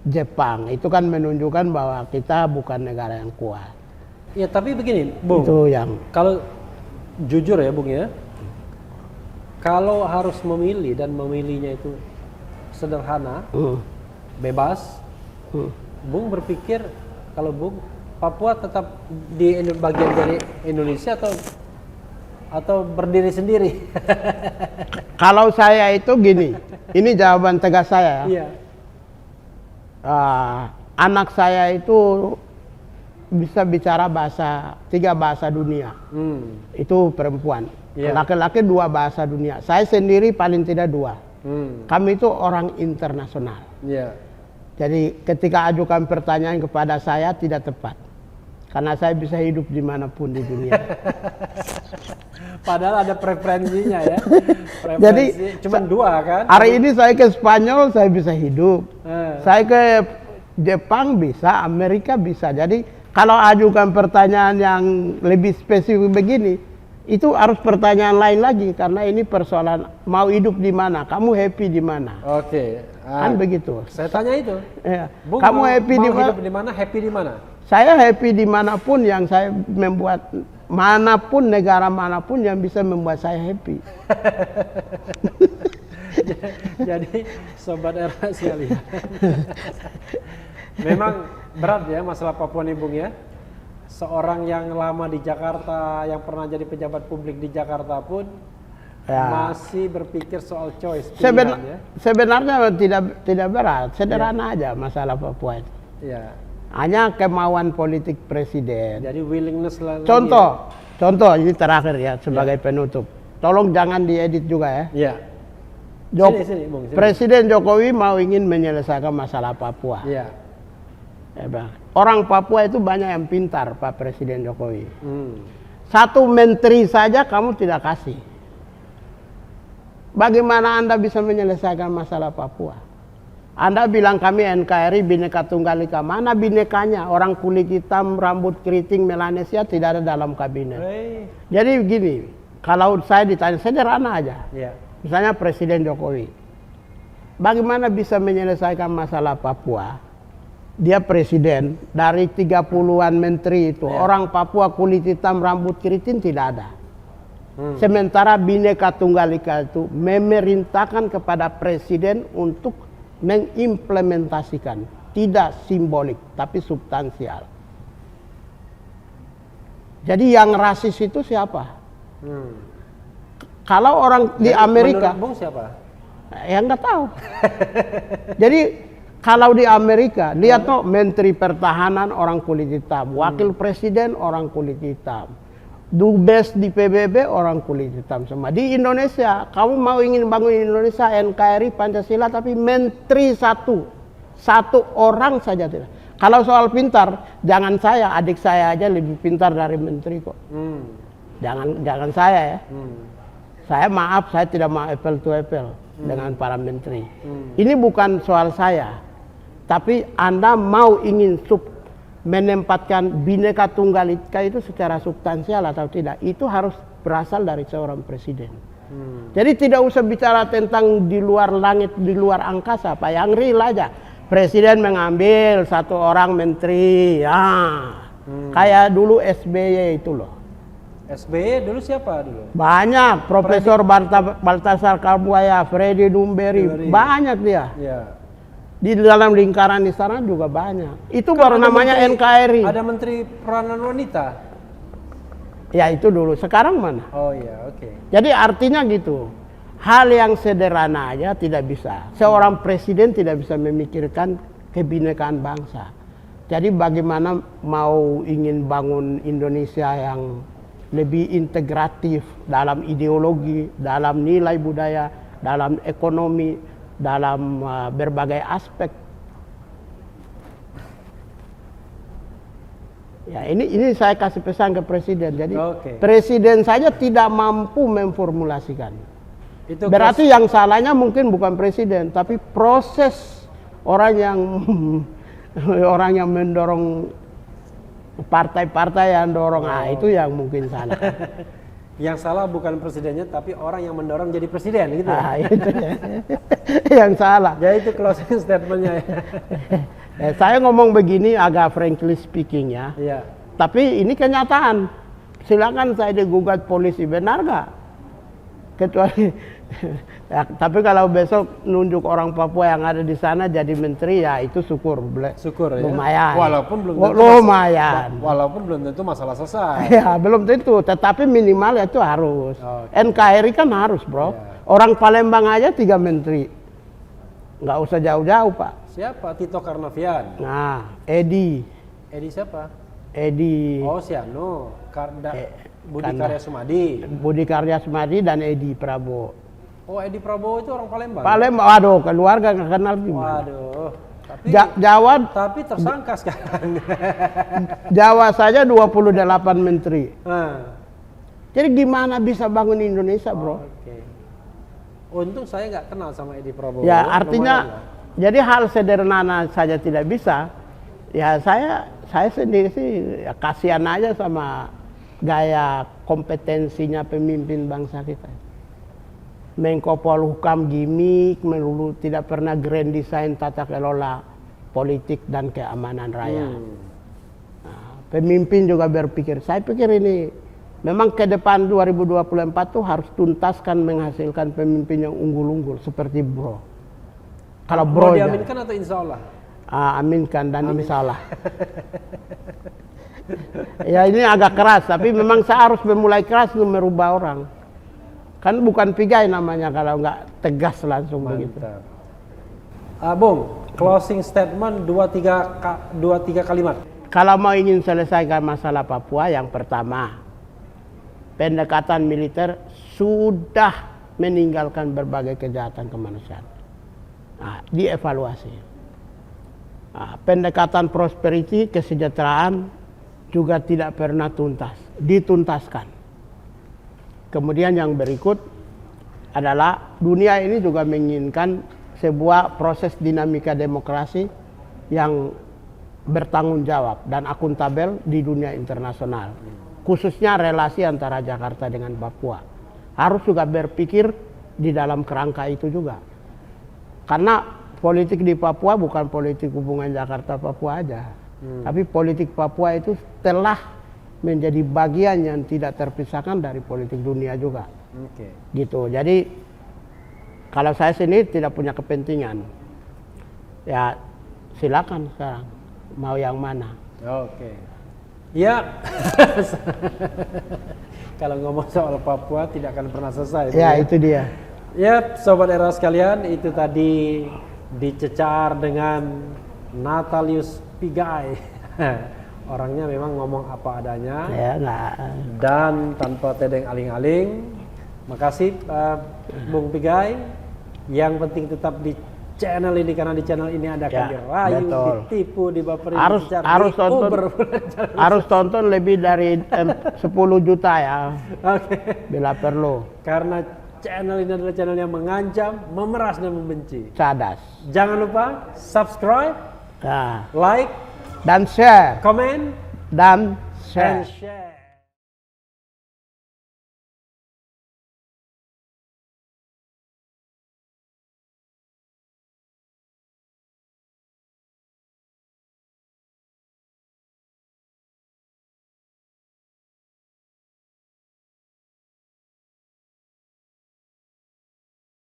Jepang. Itu kan menunjukkan bahwa kita bukan negara yang kuat. Ya, tapi begini, Bung. Itu yang kalau jujur ya, Bung ya. Kalau harus memilih dan memilihnya itu sederhana, bebas, Bung berpikir kalau Bung Papua tetap di bagian dari Indonesia atau berdiri sendiri? Kalau saya itu gini, ini jawaban tegas saya. Anak saya itu bisa bicara 3 bahasa dunia. Itu perempuan. Laki-laki 2 bahasa dunia. Saya sendiri paling tidak 2. Kami itu orang internasional. Jadi ketika ajukan pertanyaan kepada saya tidak tepat. Karena saya bisa hidup dimanapun di dunia. Padahal ada preferensinya ya. Jadi cuma 2 kan. Hari ini saya ke Spanyol saya bisa hidup. Saya ke Jepang bisa, Amerika bisa. Jadi kalau ajukan pertanyaan yang lebih spesifik begini, Itu harus pertanyaan lain lagi karena ini persoalan mau hidup di mana, kamu happy di mana. Oke. Kan begitu. Saya tanya itu. Ya. Bung, Kamu happy di mana? hidup di mana? Happy di mana? Saya happy dimanapun yang saya membuat, manapun negara manapun yang bisa membuat saya happy. Jadi sobat RH sekalian. Memang berat ya masalah Papua nih Bung ya. Seorang yang lama di Jakarta, yang pernah jadi pejabat publik di Jakarta pun masih berpikir soal choice pilihan ya. Sebenarnya tidak berat, sederhana aja masalah Papua itu. Iya. Hanya kemauan politik presiden. Jadi willingness lah. Contoh ini terakhir ya sebagai penutup. Tolong jangan diedit juga ya. Iya. Sini, Bung, sini. Presiden Jokowi mau ingin menyelesaikan masalah Papua. Iya. Orang Papua itu banyak yang pintar, Pak Presiden Jokowi. Satu menteri saja kamu tidak kasih. Bagaimana Anda bisa menyelesaikan masalah Papua? Anda bilang kami NKRI Bhinneka Tunggal Ika. Mana binekanya? Orang kulit hitam, rambut keriting, Melanesia tidak ada dalam kabinet. Jadi begini, kalau saya ditanya sederhana aja. Iya. Misalnya Presiden Jokowi. Bagaimana bisa menyelesaikan masalah Papua? Dia presiden, dari 30-an menteri itu, orang Papua kulit hitam, rambut keriting tidak ada. Sementara Bhinneka Tunggal Ika itu memerintahkan kepada presiden untuk mengimplementasikan. Tidak simbolik, tapi substansial. Jadi yang rasis itu siapa? Kalau orang di Amerika, Bung siapa? Ya nggak tahu. Jadi kalau di Amerika, lihat tuh Menteri Pertahanan orang kulit hitam, Wakil Presiden orang kulit hitam, Dubes di PBB orang kulit hitam semua. Di Indonesia, kamu mau ingin bangun Indonesia NKRI Pancasila, tapi Menteri satu orang saja tidak. Kalau soal pintar, jangan saya, adik saya aja lebih pintar dari Menteri kok. Jangan saya ya. Saya maaf, saya tidak mau apple to apple dengan para menteri. Ini bukan soal saya. Tapi Anda mau ingin menempatkan Bhinneka Tunggal Ika itu secara substansial atau tidak, itu harus berasal dari seorang presiden. Jadi tidak usah bicara tentang di luar langit, di luar angkasa, Pak. Yang real aja. Presiden mengambil satu orang menteri, kayak dulu SBY itu loh. SBY dulu siapa dulu? Banyak, Profesor Baltasar Kalbuaya, Freddy Numberi, banyak dia. Ya. Di dalam lingkaran di sana juga banyak. Itu kan baru namanya NKRI. Ada Menteri Peranan Wanita. Ya itu dulu. Sekarang mana? Oh iya, oke. Jadi artinya gitu. Hal yang sederhana aja tidak bisa. Seorang presiden tidak bisa memikirkan kebinekaan bangsa. Jadi bagaimana mau ingin bangun Indonesia yang lebih integratif dalam ideologi, dalam nilai budaya, dalam ekonomi, dalam berbagai aspek. Ya ini saya kasih pesan ke presiden. Jadi presiden saja tidak mampu memformulasikan. Itu berarti yang salahnya mungkin bukan presiden, tapi proses orang yang mendorong partai-partai yang dorong, itu yang mungkin salah. Yang salah bukan presidennya, tapi orang yang mendorong jadi presiden, gitu. Itu yang salah. Jadi itu closing statementnya. Saya ngomong begini agak frankly speaking ya. Tapi ini kenyataan. Silakan saya digugat polisi, benar nggak? Kecuali ya, tapi kalau besok nunjuk orang Papua yang ada di sana jadi menteri, ya itu syukur ya. Lumayan. Walaupun belum tentu masalah selesai. Ya belum tentu, tetapi minimal itu harus. NKRI kan harus, bro. Orang Palembang aja 3 menteri. Nggak usah jauh-jauh, Pak. Siapa? Tito Karnavian. Nah, Edi siapa? Edi. Oh, Siano. Budi Karya Sumadi. Budi Karya Sumadi dan Edi Prabowo. Oh, Edi Prabowo itu orang Palembang. Palembang, waduh, keluarga nggak kenal gimana. Waduh. Tapi Jawa. Tapi tersangka sekarang. Jawa saja 28 menteri. Jadi gimana bisa bangun Indonesia, bro? Untung saya nggak kenal sama Edi Prabowo. Ya artinya, jadi hal sederhana saja tidak bisa. Ya saya sendiri sih ya, kasihan aja sama gaya kompetensinya pemimpin bangsa kita. Menko Polhukam gimmick, melulu tidak pernah grand design tata kelola politik dan keamanan rakyat. Nah, pemimpin juga berpikir, saya pikir ini memang ke depan 2024 tuh harus tuntaskan menghasilkan pemimpin yang unggul-unggul seperti Bro. Kalau Bro diaminkan atau insya Allah? Aminkan dan insya Allah. Ya ini agak keras, tapi memang saya harus memulai keras untuk merubah orang. Kan bukan pigai namanya kalau nggak tegas langsung. Mantap. Begitu. Bung, closing statement 2-3 kalimat. Kalau mau ingin selesaikan masalah Papua, yang pertama, pendekatan militer sudah meninggalkan berbagai kejahatan kemanusiaan. Nah, dievaluasi. Nah, pendekatan prosperity, kesejahteraan juga tidak pernah tuntas, dituntaskan. Kemudian yang berikut adalah dunia ini juga menginginkan sebuah proses dinamika demokrasi yang bertanggung jawab dan akuntabel di dunia internasional. Khususnya relasi antara Jakarta dengan Papua. Harus juga berpikir di dalam kerangka itu juga. Karena politik di Papua bukan politik hubungan Jakarta-Papua aja. Tapi politik Papua itu telah menjadi bagian yang tidak terpisahkan dari politik dunia juga. Gitu. Jadi kalau saya sendiri tidak punya kepentingan. Ya silakan sekarang mau yang mana. Ya. Kalau ngomong soal Papua tidak akan pernah selesai. Ya itu dia. Ya, sobat era sekalian, itu tadi dicecar dengan Natalius Pigai. Orangnya memang ngomong apa adanya, ya, enggak. Dan tanpa tedeng aling-aling. Makasih Bung Pigai. Yang penting tetap di channel ini, karena di channel ini Anda akan dirayu, ditipu, dibaperin, harus tonton lebih dari 10 juta ya. Bila perlu. Karena channel ini adalah channel yang mengancam, memeras dan membenci. Cadas. Jangan lupa subscribe, like, dan share, komen, dan share.